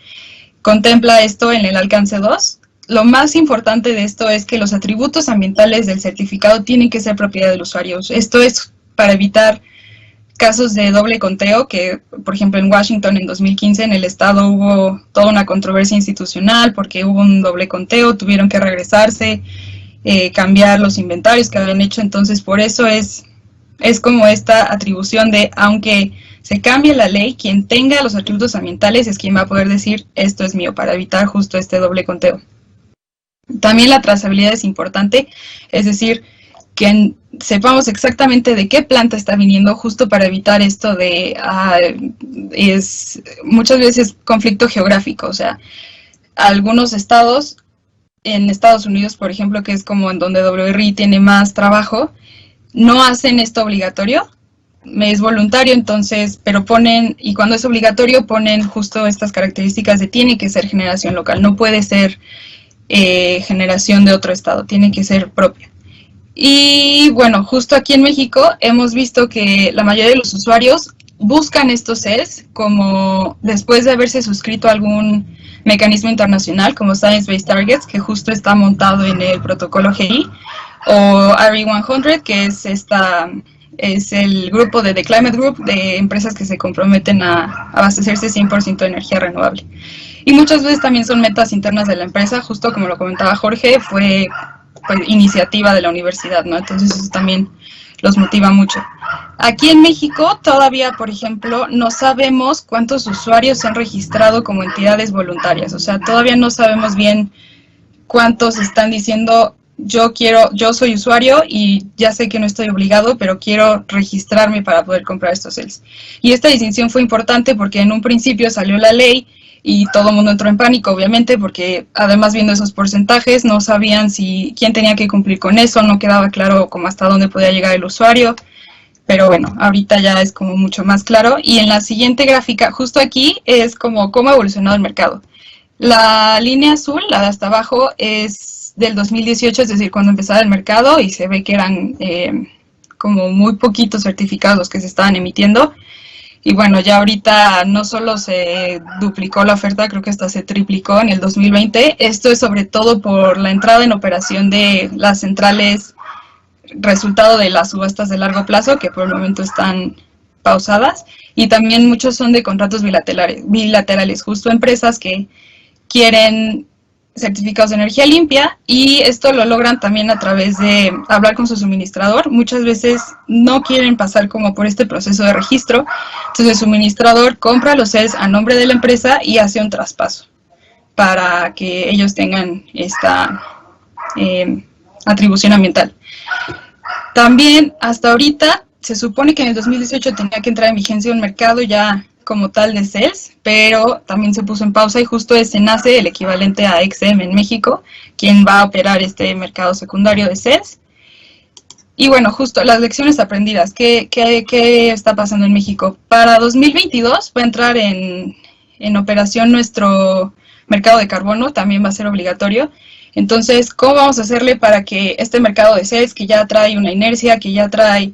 contempla esto en el alcance 2. Lo más importante de esto es que los atributos ambientales del certificado tienen que ser propiedad del usuario. Esto es para evitar casos de doble conteo, que por ejemplo en Washington en 2015 en el estado hubo toda una controversia institucional porque hubo un doble conteo, tuvieron que regresarse, cambiar los inventarios que habían hecho. Entonces por eso es como esta atribución de, aunque se cambie la ley, quien tenga los atributos ambientales es quien va a poder decir esto es mío, para evitar justo este doble conteo. También la trazabilidad es importante, es decir, que sepamos exactamente de qué planta está viniendo, justo para evitar esto de, muchas veces conflicto geográfico. O sea, algunos estados, en Estados Unidos, por ejemplo, que es como en donde WRI tiene más trabajo, no hacen esto obligatorio, es voluntario, entonces, pero ponen, y cuando es obligatorio ponen justo estas características de tiene que ser generación local, no puede ser generación de otro estado, tiene que ser propia. Y bueno, justo aquí en México hemos visto que la mayoría de los usuarios buscan estos CELs como después de haberse suscrito a algún mecanismo internacional como Science Based Targets, que justo está montado en el protocolo GI, o RE100, que es el grupo de The Climate Group de empresas que se comprometen a abastecerse 100% de energía renovable. Y muchas veces también son metas internas de la empresa, justo como lo comentaba Jorge, fue iniciativa de la universidad, ¿no? Entonces eso también los motiva mucho. Aquí en México todavía, por ejemplo, no sabemos cuántos usuarios se han registrado como entidades voluntarias, o sea, todavía no sabemos bien cuántos están diciendo yo soy usuario y ya sé que no estoy obligado, pero quiero registrarme para poder comprar estos CELs. Y esta distinción fue importante porque en un principio salió la ley y todo el mundo entró en pánico, obviamente, porque además viendo esos porcentajes no sabían quién tenía que cumplir con eso, no quedaba claro como hasta dónde podía llegar el usuario, pero bueno, ahorita ya es como mucho más claro. Y en la siguiente gráfica, justo aquí, es como cómo ha evolucionado el mercado. La línea azul, la de hasta abajo, es del 2018, es decir, cuando empezaba el mercado, y se ve que eran como muy poquitos certificados los que se estaban emitiendo. Y bueno, ya ahorita no solo se duplicó la oferta, creo que hasta se triplicó en el 2020. Esto es sobre todo por la entrada en operación de las centrales, resultado de las subastas de largo plazo, que por el momento están pausadas. Y también muchos son de contratos bilaterales, justo empresas que quieren certificados de energía limpia, y esto lo logran también a través de hablar con su suministrador. Muchas veces no quieren pasar como por este proceso de registro, entonces el suministrador compra los CELs a nombre de la empresa y hace un traspaso para que ellos tengan esta atribución ambiental. También hasta ahorita se supone que en el 2018 tenía que entrar en vigencia un mercado ya como tal de CELs, pero también se puso en pausa y justo es SENACE, el equivalente a XM en México, quien va a operar este mercado secundario de CELs. Y bueno, justo las lecciones aprendidas, ¿qué está pasando en México? Para 2022 va a entrar en operación nuestro mercado de carbono, también va a ser obligatorio. Entonces, ¿cómo vamos a hacerle para que este mercado de CELs, que ya trae una inercia, que ya trae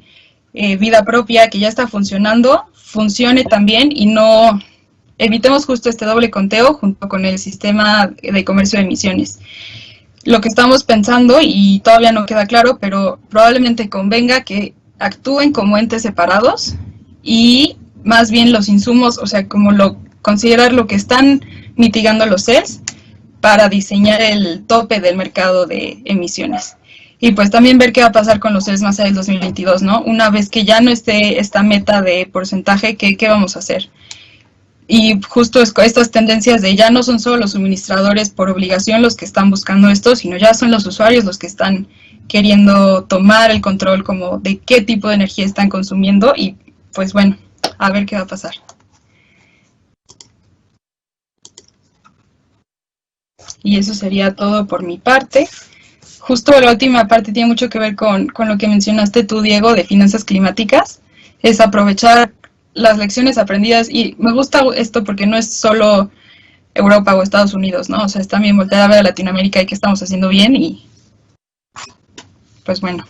vida propia, que ya está funcionando, funcione también y no evitemos justo este doble conteo junto con el sistema de comercio de emisiones? Lo que estamos pensando, y todavía no queda claro, pero probablemente convenga que actúen como entes separados y más bien los insumos, o sea, como considerar lo que están mitigando los CELs para diseñar el tope del mercado de emisiones. Y pues también ver qué va a pasar con los CELs más allá del 2022, ¿no? Una vez que ya no esté esta meta de porcentaje, ¿qué vamos a hacer? Y justo estas tendencias de ya no son solo los suministradores por obligación los que están buscando esto, sino ya son los usuarios los que están queriendo tomar el control como de qué tipo de energía están consumiendo y pues bueno, a ver qué va a pasar. Y eso sería todo por mi parte. Justo la última parte tiene mucho que ver con lo que mencionaste tú, Diego, de finanzas climáticas. Es aprovechar las lecciones aprendidas, y me gusta esto porque no es solo Europa o Estados Unidos, ¿no? O sea, es también voltear a ver a Latinoamérica y qué estamos haciendo bien y pues bueno.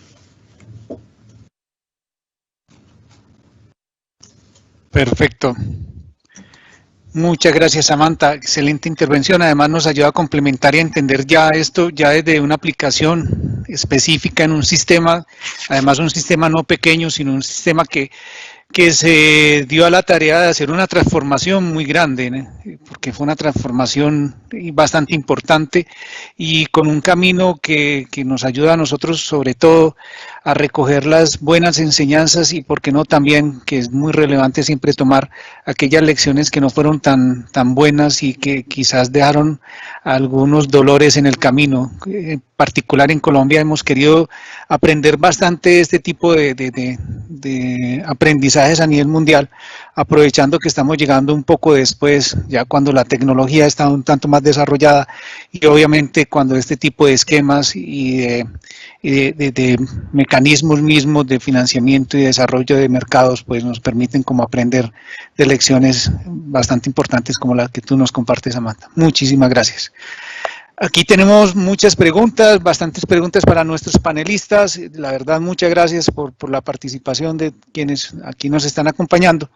Perfecto. Muchas gracias, Samantha. Excelente intervención. Además nos ayuda a complementar y a entender ya esto ya desde una aplicación específica en un sistema, además un sistema no pequeño, sino un sistema que se dio a la tarea de hacer una transformación muy grande, ¿no? Porque fue una transformación bastante importante y con un camino que nos ayuda a nosotros sobre todo a recoger las buenas enseñanzas y por qué no también, que es muy relevante siempre tomar aquellas lecciones que no fueron tan buenas y que quizás dejaron algunos dolores en el camino. En particular en Colombia hemos querido aprender bastante este tipo de aprendizajes a nivel mundial, aprovechando que estamos llegando un poco después, ya cuando la tecnología está un tanto más desarrollada y obviamente cuando este tipo de esquemas y de mecanismos mismos de financiamiento y desarrollo de mercados pues nos permiten como aprender de lecciones bastante importantes como la que tú nos compartes, Samantha. Muchísimas gracias. Aquí tenemos muchas preguntas, bastantes preguntas para nuestros panelistas. La verdad, muchas gracias por la participación de quienes aquí nos están acompañando.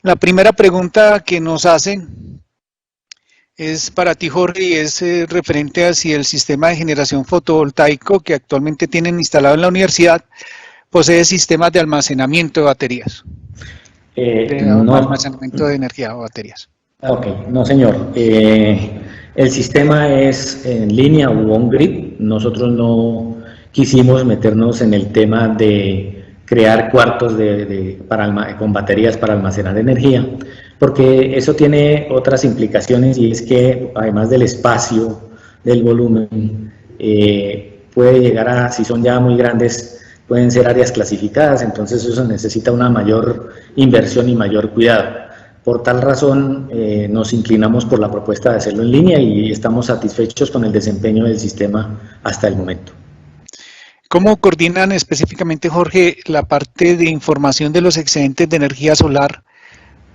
La primera pregunta que nos hacen es para ti, Jorge, y es referente a si el sistema de generación fotovoltaico que actualmente tienen instalado en la universidad posee sistemas de almacenamiento de baterías. No. Almacenamiento de energía o baterías. Ok, no señor. El sistema es en línea o on-grid. Nosotros no quisimos meternos en el tema de crear cuartos con baterías para almacenar energía, porque eso tiene otras implicaciones y es que además del espacio, del volumen, puede llegar a, si son ya muy grandes, pueden ser áreas clasificadas, entonces eso necesita una mayor inversión y mayor cuidado. Por tal razón nos inclinamos por la propuesta de hacerlo en línea y estamos satisfechos con el desempeño del sistema hasta el momento. ¿Cómo coordinan específicamente, Jorge, la parte de información de los excedentes de energía solar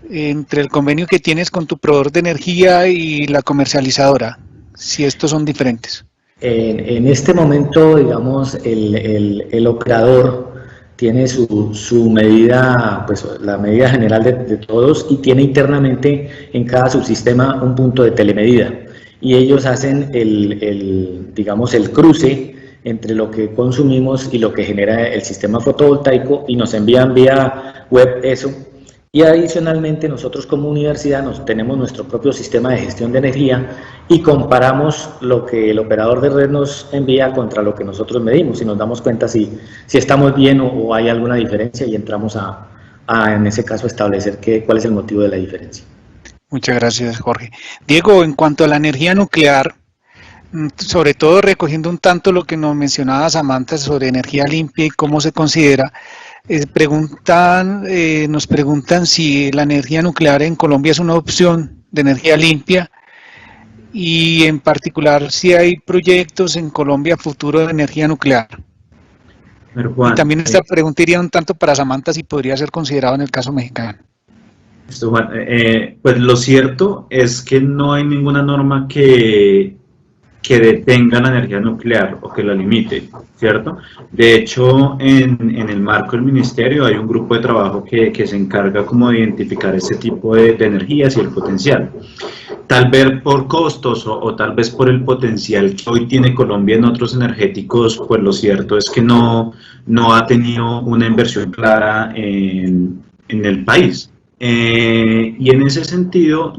entre el convenio que tienes con tu proveedor de energía y la comercializadora, si estos son diferentes? En este momento, digamos, el operador tiene su medida, pues la medida general de todos, y tiene internamente en cada subsistema un punto de telemedida. Y ellos hacen digamos, el cruce entre lo que consumimos y lo que genera el sistema fotovoltaico y nos envían vía web eso. Y adicionalmente nosotros como universidad tenemos nuestro propio sistema de gestión de energía y comparamos lo que el operador de red nos envía contra lo que nosotros medimos y nos damos cuenta si estamos bien o hay alguna diferencia y entramos a en ese caso establecer cuál es el motivo de la diferencia. Muchas gracias, Jorge. Diego, en cuanto a la energía nuclear, sobre todo recogiendo un tanto lo que nos mencionaba Samantha sobre energía limpia y cómo se considera, nos preguntan si la energía nuclear en Colombia es una opción de energía limpia y en particular si hay proyectos en Colombia futuro de energía nuclear. Pero Juan, y también esta pregunta iría un tanto para Samantha si podría ser considerado en el caso mexicano. Juan, pues lo cierto es que no hay ninguna norma que detenga la energía nuclear o que la limite, ¿cierto? De hecho, en el marco del ministerio hay un grupo de trabajo que se encarga como de identificar ese tipo de energías y el potencial. Tal vez por costos o tal vez por el potencial que hoy tiene Colombia en otros energéticos, pues lo cierto es que no ha tenido una inversión clara en el país. Y en ese sentido,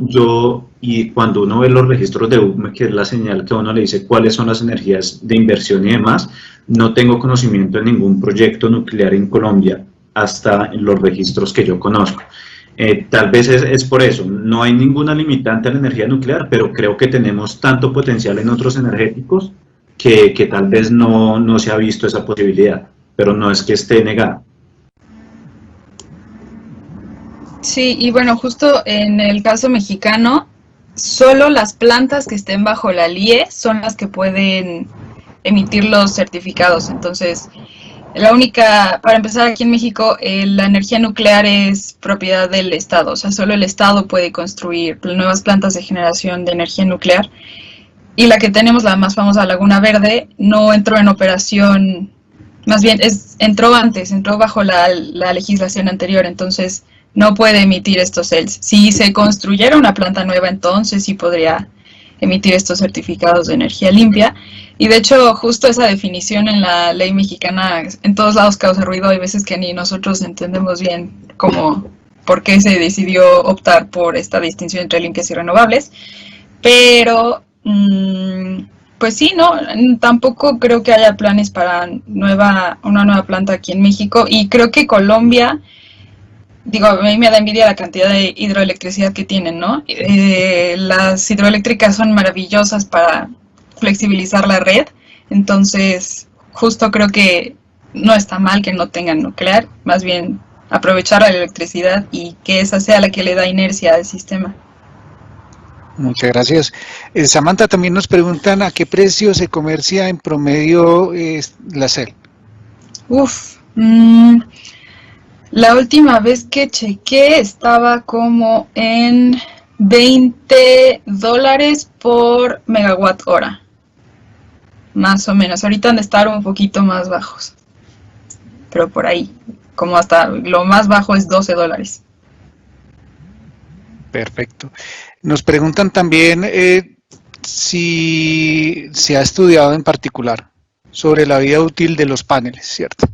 y cuando uno ve los registros de UCME, que es la señal que a uno le dice cuáles son las energías de inversión y demás, no tengo conocimiento de ningún proyecto nuclear en Colombia hasta en los registros que yo conozco. Tal vez es por eso, no hay ninguna limitante a la energía nuclear, pero creo que tenemos tanto potencial en otros energéticos que tal vez no se ha visto esa posibilidad, pero no es que esté negada. Sí, y bueno, justo en el caso mexicano, solo las plantas que estén bajo la LIE son las que pueden emitir los certificados. Entonces, la única, para empezar aquí en México, la energía nuclear es propiedad del Estado, o sea, solo el Estado puede construir nuevas plantas de generación de energía nuclear. Y la que tenemos, la más famosa, Laguna Verde, no entró en operación, más bien entró antes, entró bajo la legislación anterior, entonces no puede emitir estos CELS. Si se construyera una planta nueva, entonces sí podría emitir estos certificados de energía limpia. Y de hecho, justo esa definición en la ley mexicana en todos lados causa ruido. Hay veces que ni nosotros entendemos bien cómo, por qué se decidió optar por esta distinción entre limpias y renovables. Pero, pues sí, no, tampoco creo que haya planes para una nueva planta aquí en México. Y creo que Colombia, digo, a mí me da envidia la cantidad de hidroelectricidad que tienen, ¿no? Las hidroeléctricas son maravillosas para flexibilizar la red, entonces justo creo que no está mal que no tengan nuclear, más bien aprovechar la electricidad y que esa sea la que le da inercia al sistema. Muchas gracias. Samantha, también nos preguntan a qué precio se comercia en promedio la CEL. La última vez que chequé estaba como en $20 por megawatt hora, más o menos. Ahorita han de estar un poquito más bajos, pero por ahí, como hasta lo más bajo es $12. Perfecto. Nos preguntan también si se ha estudiado en particular sobre la vida útil de los paneles, ¿cierto?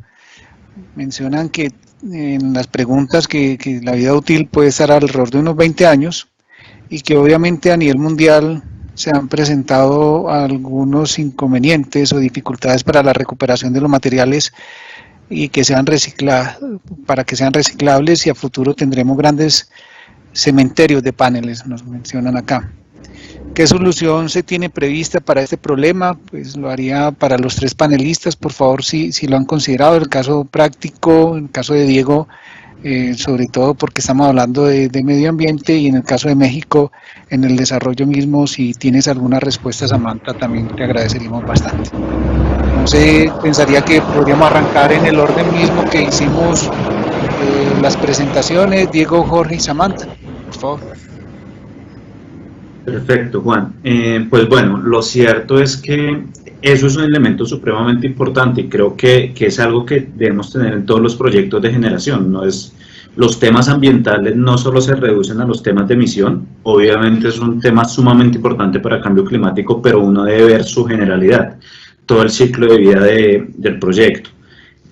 Mencionan que en las preguntas que la vida útil puede estar alrededor de unos 20 años y que obviamente a nivel mundial se han presentado algunos inconvenientes o dificultades para la recuperación de los materiales y que sean para que sean reciclables, y a futuro tendremos grandes cementerios de paneles, nos mencionan acá. ¿Qué solución se tiene prevista para este problema? Pues lo haría para los tres panelistas, por favor, si lo han considerado. En el caso práctico, en el caso de Diego, sobre todo porque estamos hablando de medio ambiente, y en el caso de México, en el desarrollo mismo, si tienes alguna respuesta, Samantha, también te agradeceríamos bastante. Entonces, pensaría que podríamos arrancar en el orden mismo que hicimos las presentaciones, Diego, Jorge y Samantha, por favor. Perfecto, Juan. Pues bueno, lo cierto es que eso es un elemento supremamente importante y creo que es algo que debemos tener en todos los proyectos de generación. Los temas ambientales no solo se reducen a los temas de emisión, obviamente es un tema sumamente importante para el cambio climático, pero uno debe ver su generalidad, todo el ciclo de vida del proyecto.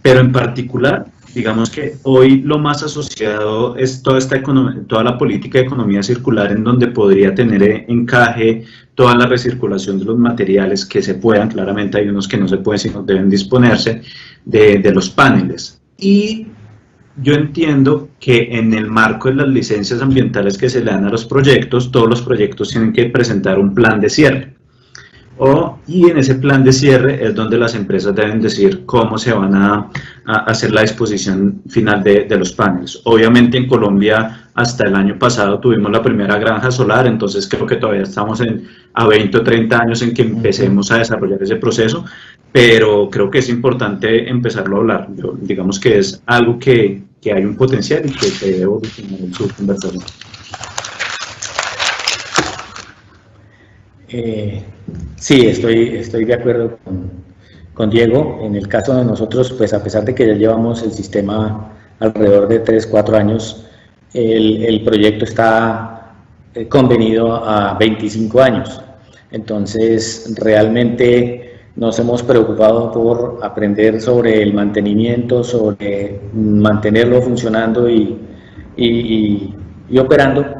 Pero en particular, digamos que hoy lo más asociado es toda la política de economía circular, en donde podría tener encaje toda la recirculación de los materiales que se puedan. Claramente hay unos que no se pueden, sino deben disponerse de los paneles. Y yo entiendo que en el marco de las licencias ambientales que se le dan a los proyectos, todos los proyectos tienen que presentar un plan de cierre. Y en ese plan de cierre es donde las empresas deben decir cómo se van a hacer la disposición final de los paneles. Obviamente en Colombia hasta el año pasado tuvimos la primera granja solar, entonces creo que todavía estamos a 20 o 30 años en que empecemos a desarrollar ese proceso, pero creo que es importante empezarlo a hablar. Digamos que es algo que hay un potencial y que se debe evolucionar en su conversación. Sí, estoy de acuerdo con Diego. En el caso de nosotros, pues a pesar de que ya llevamos el sistema alrededor de 3-4 años, el proyecto está convenido a 25 años. Entonces, realmente nos hemos preocupado por aprender sobre el mantenimiento, sobre mantenerlo funcionando y operando.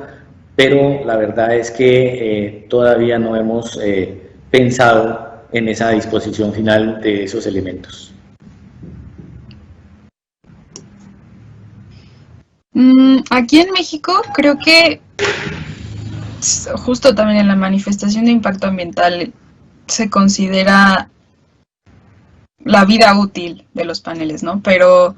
Pero la verdad es que todavía no hemos pensado en esa disposición final de esos elementos. Aquí en México creo que justo también en la manifestación de impacto ambiental se considera la vida útil de los paneles, ¿no? Pero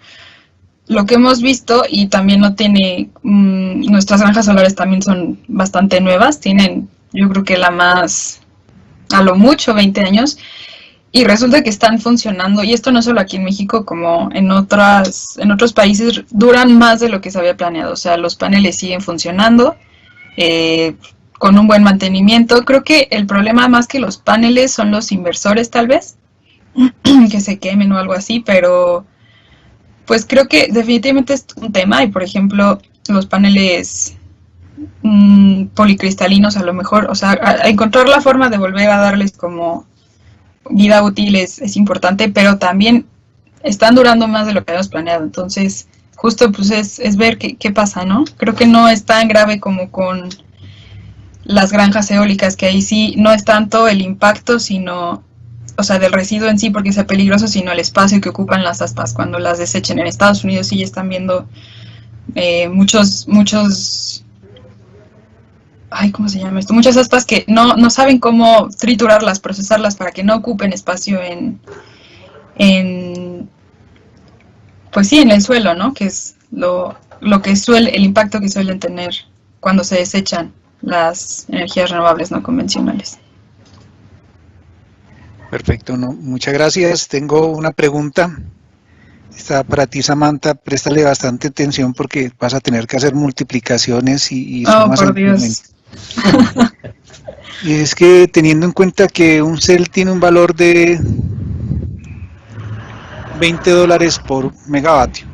lo que hemos visto, y también no tiene, nuestras granjas solares también son bastante nuevas, tienen yo creo que la más, a lo mucho 20 años, y resulta que están funcionando, y esto no solo aquí en México, como en otros países, duran más de lo que se había planeado. O sea, los paneles siguen funcionando, con un buen mantenimiento. Creo que el problema más que los paneles son los inversores, tal vez, que se quemen o algo así, pero pues creo que definitivamente es un tema. Y por ejemplo, los paneles policristalinos, a lo mejor, o sea, a encontrar la forma de volver a darles como vida útil es importante, pero también están durando más de lo que habíamos planeado. Entonces, justo pues es ver qué pasa, ¿no? Creo que no es tan grave como con las granjas eólicas, que ahí sí no es tanto el impacto, sino, o sea, del residuo en sí, porque sea peligroso, sino el espacio que ocupan las aspas cuando las desechen. En Estados Unidos sí están viendo muchos, ¿cómo se llama esto? Muchas aspas que no saben cómo triturarlas, procesarlas para que no ocupen espacio pues sí, en el suelo, ¿no? Que es el impacto que suelen tener cuando se desechan las energías renovables no convencionales. Perfecto, no, muchas gracias. Tengo una pregunta. Está para ti, Samantha. Préstale bastante atención porque vas a tener que hacer multiplicaciones y sumas. Oh, por Dios. Y es que teniendo en cuenta que un cel tiene un valor de $20 por megavatio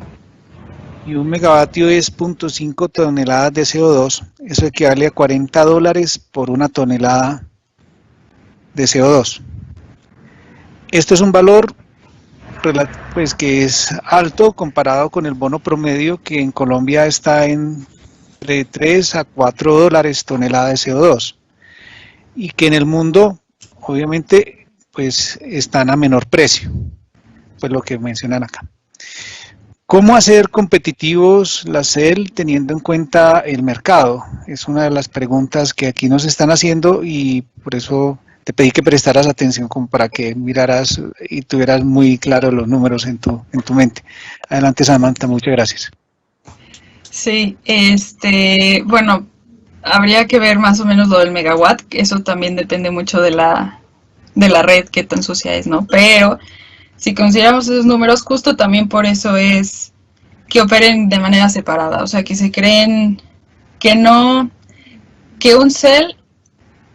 y un megavatio es 0.5 toneladas de CO2, eso equivale a $40 por una tonelada de CO2. Esto es un valor pues que es alto comparado con el bono promedio, que en Colombia está entre 3 a $4 tonelada de CO2, y que en el mundo obviamente pues están a menor precio, pues lo que mencionan acá. ¿Cómo hacer competitivos las CEL teniendo en cuenta el mercado? Es una de las preguntas que aquí nos están haciendo, y por eso te pedí que prestaras atención como para que miraras y tuvieras muy claro los números en tu mente. Adelante, Samantha, muchas gracias. Sí, bueno, habría que ver más o menos lo del megawatt, que eso también depende mucho de la red, qué tan sucia es, ¿no? Pero si consideramos esos números, justo también por eso es que operen de manera separada, o sea, que se creen que un cel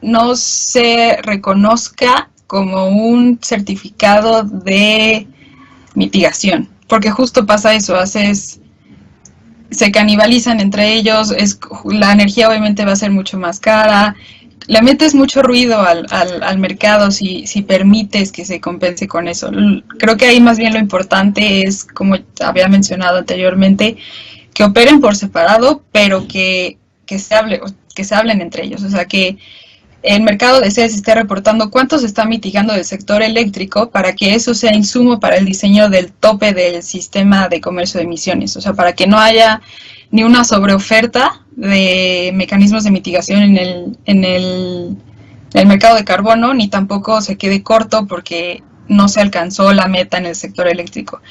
no se reconozca como un certificado de mitigación, porque justo pasa eso, se canibalizan entre ellos, la energía obviamente va a ser mucho más cara, le metes mucho ruido al mercado si permites que se compense con eso. Creo que ahí más bien lo importante es, como había mencionado anteriormente, que operen por separado, pero que se hablen entre ellos. O sea, que el mercado de CES esté reportando cuánto se está mitigando del sector eléctrico para que eso sea insumo para el diseño del tope del sistema de comercio de emisiones. O sea, para que no haya ni una sobreoferta de mecanismos de mitigación en el mercado de carbono, ni tampoco se quede corto porque no se alcanzó la meta en el sector eléctrico.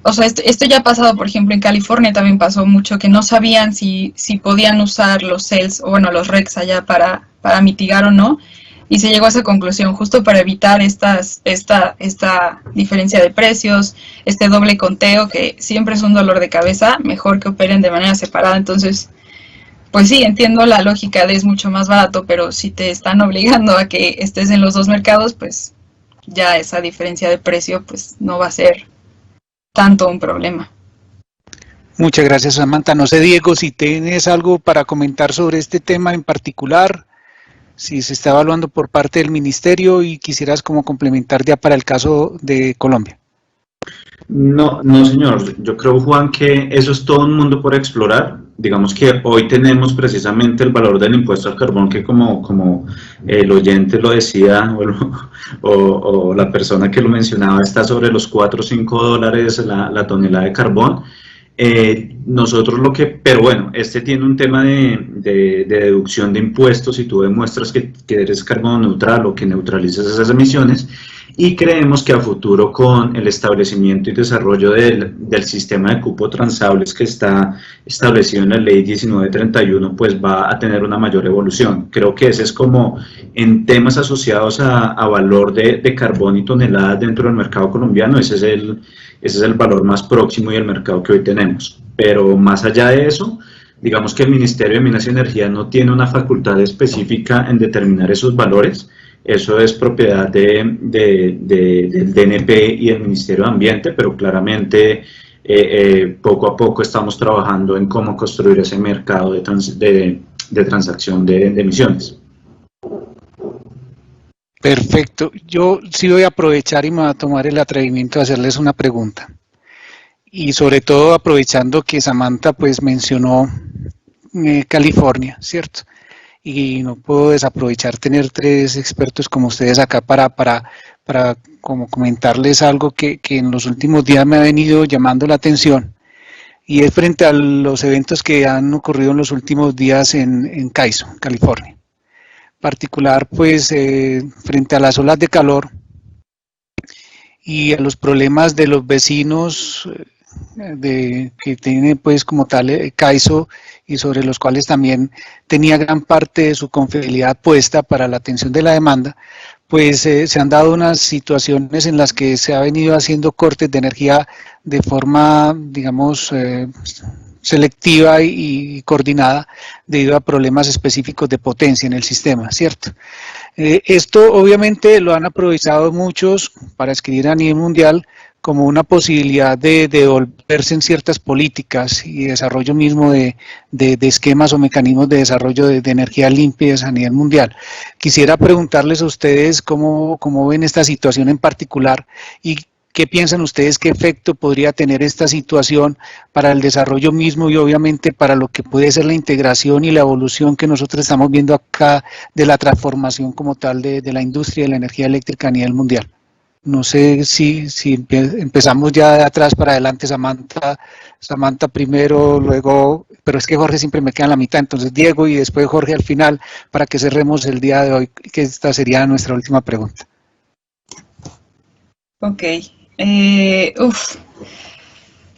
O sea, esto ya ha pasado, por ejemplo, en California también pasó mucho, que no sabían si podían usar los CELs, o bueno, los RECs allá para mitigar o no, y se llegó a esa conclusión justo para evitar esta diferencia de precios, este doble conteo, que siempre es un dolor de cabeza. Mejor que operen de manera separada. Entonces, pues sí, entiendo la lógica de es mucho más barato, pero si te están obligando a que estés en los dos mercados, pues ya esa diferencia de precio pues no va a ser tanto un problema. Muchas gracias, Samantha. No sé, Diego, si tienes algo para comentar sobre este tema en particular, si se está evaluando por parte del ministerio y quisieras como complementar ya para el caso de Colombia. No, señor. Yo creo, Juan, que eso es todo un mundo por explorar. Digamos que hoy tenemos precisamente el valor del impuesto al carbón, que como el oyente lo decía, o la persona que lo mencionaba, está sobre los $4 o $5 la tonelada de carbón. Nosotros pero bueno, este tiene un tema de deducción de impuestos si tú demuestras que eres carbono neutral o que neutralizas esas emisiones, y creemos que a futuro con el establecimiento y desarrollo del sistema de cupo transables que está establecido en la ley 1931, pues va a tener una mayor evolución. Creo que ese es como en temas asociados a valor de carbón y toneladas dentro del mercado colombiano, ese es el valor más próximo y el mercado que hoy tenemos. Pero más allá de eso, digamos que el Ministerio de Minas y Energía no tiene una facultad específica en determinar esos valores. Eso es propiedad del DNP y del Ministerio de Ambiente, pero claramente poco a poco estamos trabajando en cómo construir ese mercado de transacción de emisiones. Perfecto. Yo sí voy a aprovechar y me voy a tomar el atrevimiento de hacerles una pregunta. Y sobre todo aprovechando que Samantha pues mencionó California, ¿cierto? Y no puedo desaprovechar tener tres expertos como ustedes acá para como comentarles algo que en los últimos días me ha venido llamando la atención, y es frente a los eventos que han ocurrido en los últimos días en CAISO, California. En particular, pues, frente a las olas de calor y a los problemas de los vecinos que tiene pues como tal CAISO, y sobre los cuales también tenía gran parte de su confiabilidad puesta para la atención de la demanda, pues se han dado unas situaciones en las que se ha venido haciendo cortes de energía de forma, digamos, selectiva y coordinada debido a problemas específicos de potencia en el sistema, ¿cierto? Esto obviamente lo han aprovechado muchos para escribir a nivel mundial como una posibilidad de devolverse en ciertas políticas y desarrollo mismo de esquemas o mecanismos de desarrollo de energías limpias a nivel mundial. Quisiera preguntarles a ustedes cómo ven esta situación en particular y qué piensan ustedes, qué efecto podría tener esta situación para el desarrollo mismo y obviamente para lo que puede ser la integración y la evolución que nosotros estamos viendo acá de la transformación como tal de la industria de la energía eléctrica a nivel mundial. No sé si empezamos ya de atrás para adelante, Samantha primero, luego, pero es que Jorge siempre me queda en la mitad, entonces Diego y después Jorge al final, para que cerremos el día de hoy, que esta sería nuestra última pregunta. Ok,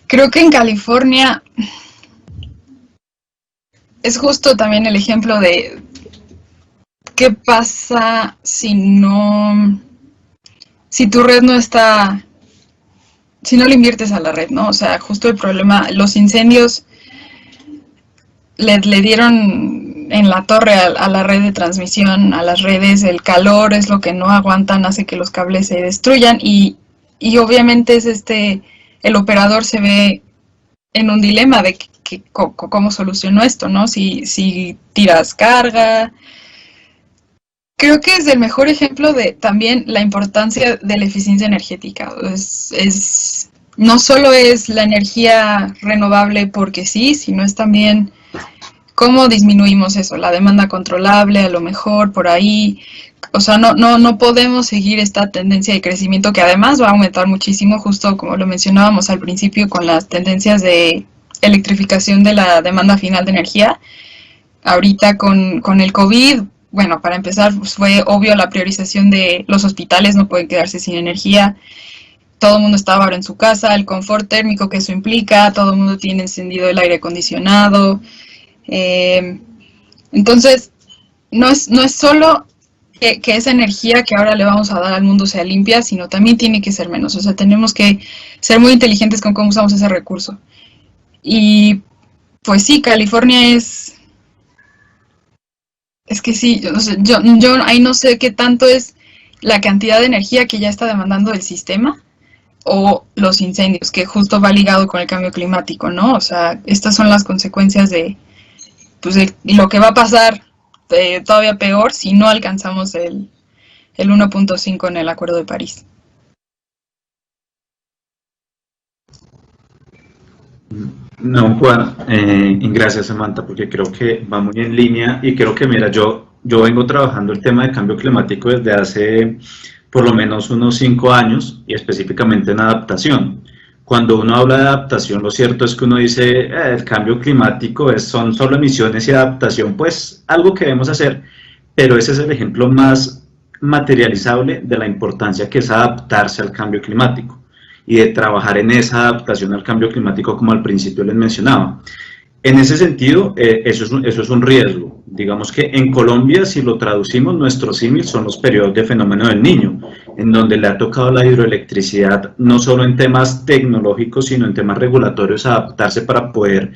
creo que en California es justo también el ejemplo de qué pasa si tu red no está, si no le inviertes a la red, ¿no? O sea, justo el problema, los incendios le dieron en la torre a la red de transmisión, a las redes, el calor es lo que no aguantan, hace que los cables se destruyan y obviamente es el operador se ve en un dilema de cómo solucionó esto, ¿no? Si tiras carga. Creo que es el mejor ejemplo de también la importancia de la eficiencia energética. No solo es la energía renovable porque sí, sino es también cómo disminuimos eso, la demanda controlable, a lo mejor por ahí. O sea, no podemos seguir esta tendencia de crecimiento que además va a aumentar muchísimo, justo como lo mencionábamos al principio con las tendencias de electrificación de la demanda final de energía. Ahorita con el COVID, bueno, para empezar, pues fue obvio la priorización de los hospitales, no pueden quedarse sin energía. Todo el mundo estaba ahora en su casa, el confort térmico que eso implica, todo el mundo tiene encendido el aire acondicionado. Entonces, no es solo que esa energía que ahora le vamos a dar al mundo sea limpia, sino también tiene que ser menos. O sea, tenemos que ser muy inteligentes con cómo usamos ese recurso. Y pues sí, California es que sí, o sea, yo ahí no sé qué tanto es la cantidad de energía que ya está demandando el sistema o los incendios, que justo va ligado con el cambio climático, ¿no? O sea, estas son las consecuencias de lo que va a pasar todavía peor si no alcanzamos el 1.5 en el Acuerdo de París. No, Juan, gracias Samantha, porque creo que va muy en línea y creo que, mira, yo vengo trabajando el tema de cambio climático desde hace por lo menos unos 5 años y específicamente en adaptación. cuando uno habla de adaptación, lo cierto es que uno dice, el cambio climático son solo emisiones y adaptación, pues algo que debemos hacer, pero ese es el ejemplo más materializable de la importancia que es adaptarse al cambio climático y de trabajar en esa adaptación al cambio climático como al principio les mencionaba. En ese sentido, eso es un riesgo. Digamos que en Colombia, si lo traducimos, nuestros símiles son los periodos de fenómeno del Niño, en donde le ha tocado la hidroelectricidad, no solo en temas tecnológicos, sino en temas regulatorios, adaptarse para poder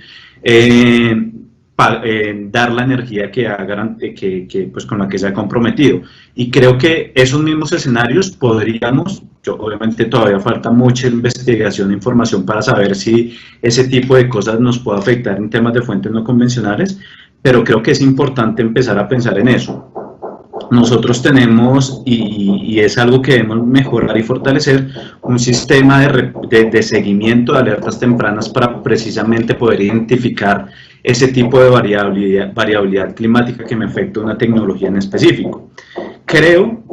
dar la energía pues, con la que se ha comprometido. Y creo que esos mismos escenarios podríamos, obviamente todavía falta mucha investigación e información para saber si ese tipo de cosas nos puede afectar en temas de fuentes no convencionales, pero creo que es importante empezar a pensar en eso. Nosotros tenemos, y es algo que debemos mejorar y fortalecer, un sistema de seguimiento de alertas tempranas para precisamente poder identificar ese tipo de variabilidad climática que me afecta a una tecnología en específico. Creo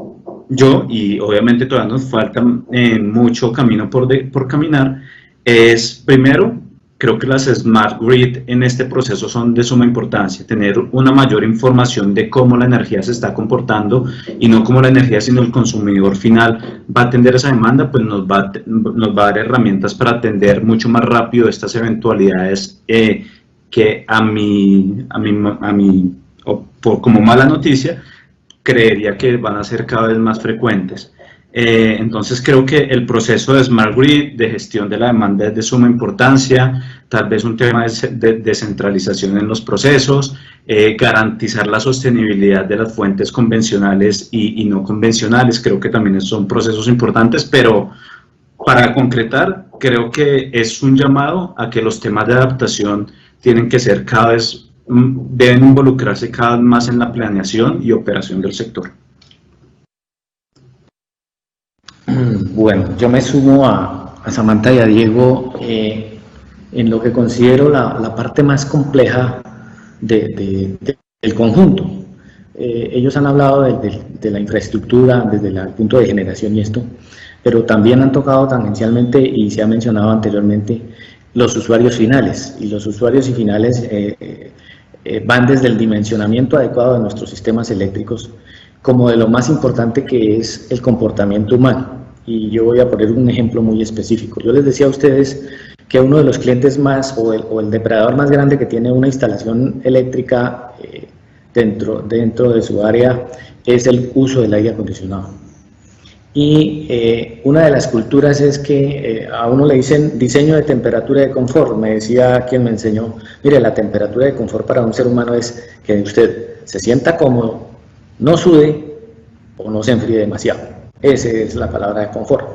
yo, y obviamente todavía nos falta mucho camino por caminar, es primero, creo que las Smart Grid en este proceso son de suma importancia, tener una mayor información de cómo la energía se está comportando y no cómo la energía, sino el consumidor final va a atender esa demanda, pues nos va a dar herramientas para atender mucho más rápido estas eventualidades que como mala noticia, creería que van a ser cada vez más frecuentes. Entonces creo que el proceso de Smart Grid, de gestión de la demanda es de suma importancia, tal vez un tema de descentralización en los procesos, garantizar la sostenibilidad de las fuentes convencionales y no convencionales, creo que también son procesos importantes, pero para concretar, creo que es un llamado a que los temas de adaptación tienen que ser deben involucrarse cada vez más en la planeación y operación del sector. Bueno, yo me sumo a Samantha y a Diego en lo que considero la parte más compleja del conjunto. Ellos han hablado de la infraestructura desde el punto de generación y esto, pero también han tocado tangencialmente, y se ha mencionado anteriormente, los usuarios finales. Y los usuarios finales van desde el dimensionamiento adecuado de nuestros sistemas eléctricos, como de lo más importante que es el comportamiento humano. Y yo voy a poner un ejemplo muy específico. Yo les decía a ustedes que uno de los clientes más, o el depredador más grande que tiene una instalación eléctrica dentro de su área, es el uso del aire acondicionado. Y una de las culturas es que a uno le dicen diseño de temperatura de confort. Me decía quien me enseñó, mire, la temperatura de confort para un ser humano es que usted se sienta cómodo, no sude o no se enfríe demasiado. Esa es la palabra de confort.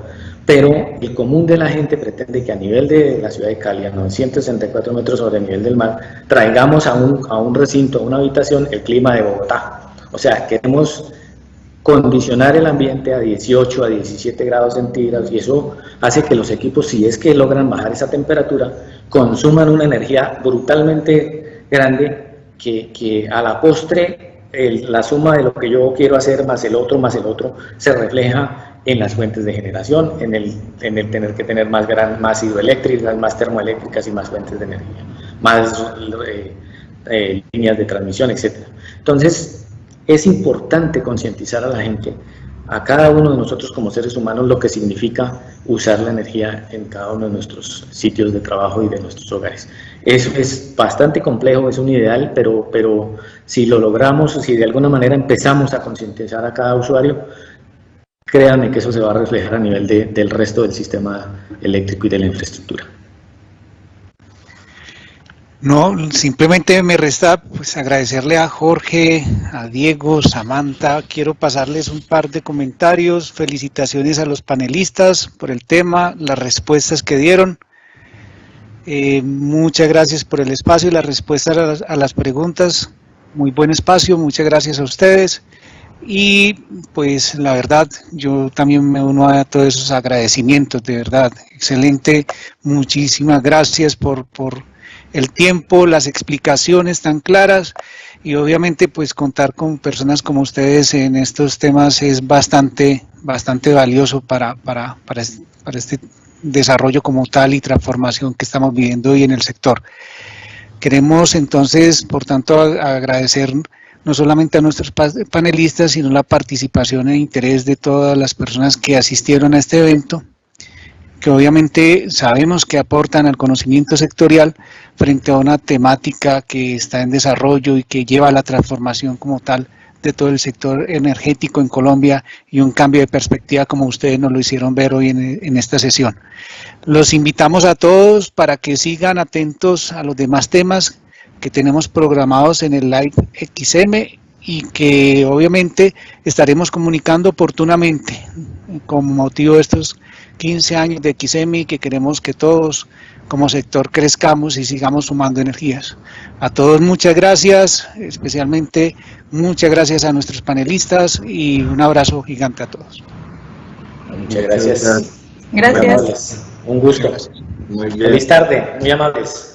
Pero el común de la gente pretende que a nivel de la ciudad de Cali, a 964 metros sobre el nivel del mar, traigamos a un recinto, a una habitación, el clima de Bogotá. O sea, queremos condicionar el ambiente a 18, a 17 grados centígrados, y eso hace que los equipos, si es que logran bajar esa temperatura, consuman una energía brutalmente grande que a la postre la suma de lo que yo quiero hacer más el otro, se refleja en las fuentes de generación, en el tener que tener más hidroeléctricas, más termoeléctricas y más fuentes de energía, más líneas de transmisión, etc. Entonces, es importante concientizar a la gente, a cada uno de nosotros como seres humanos, lo que significa usar la energía en cada uno de nuestros sitios de trabajo y de nuestros hogares. Eso es bastante complejo, es un ideal, pero si lo logramos, si de alguna manera empezamos a concientizar a cada usuario, créanme que eso se va a reflejar a nivel del resto del sistema eléctrico y de la infraestructura. No, simplemente me resta pues agradecerle a Jorge, a Diego, Samantha. Quiero pasarles un par de comentarios. Felicitaciones a los panelistas por el tema, las respuestas que dieron. Muchas gracias por el espacio y las respuestas a las preguntas. Muy buen espacio, muchas gracias a ustedes. Y pues la verdad, yo también me uno a todos esos agradecimientos, de verdad. Excelente, muchísimas gracias por el tiempo, las explicaciones tan claras, y obviamente pues contar con personas como ustedes en estos temas es bastante valioso para desarrollo como tal y transformación que estamos viviendo hoy en el sector. Queremos entonces, por tanto, agradecer no solamente a nuestros panelistas, sino la participación e interés de todas las personas que asistieron a este evento, que obviamente sabemos que aportan al conocimiento sectorial frente a una temática que está en desarrollo y que lleva a la transformación como tal de todo el sector energético en Colombia y un cambio de perspectiva como ustedes nos lo hicieron ver hoy en esta sesión. Los invitamos a todos para que sigan atentos a los demás temas que tenemos programados en el Live XM y que obviamente estaremos comunicando oportunamente con motivo de estos 15 años de XM y que queremos que todos como sector crezcamos y sigamos sumando energías. A todos muchas gracias, especialmente muchas gracias a nuestros panelistas y un abrazo gigante a todos. Muchas gracias. Gracias. Un gusto. Muy bien. Feliz tarde, muy amables.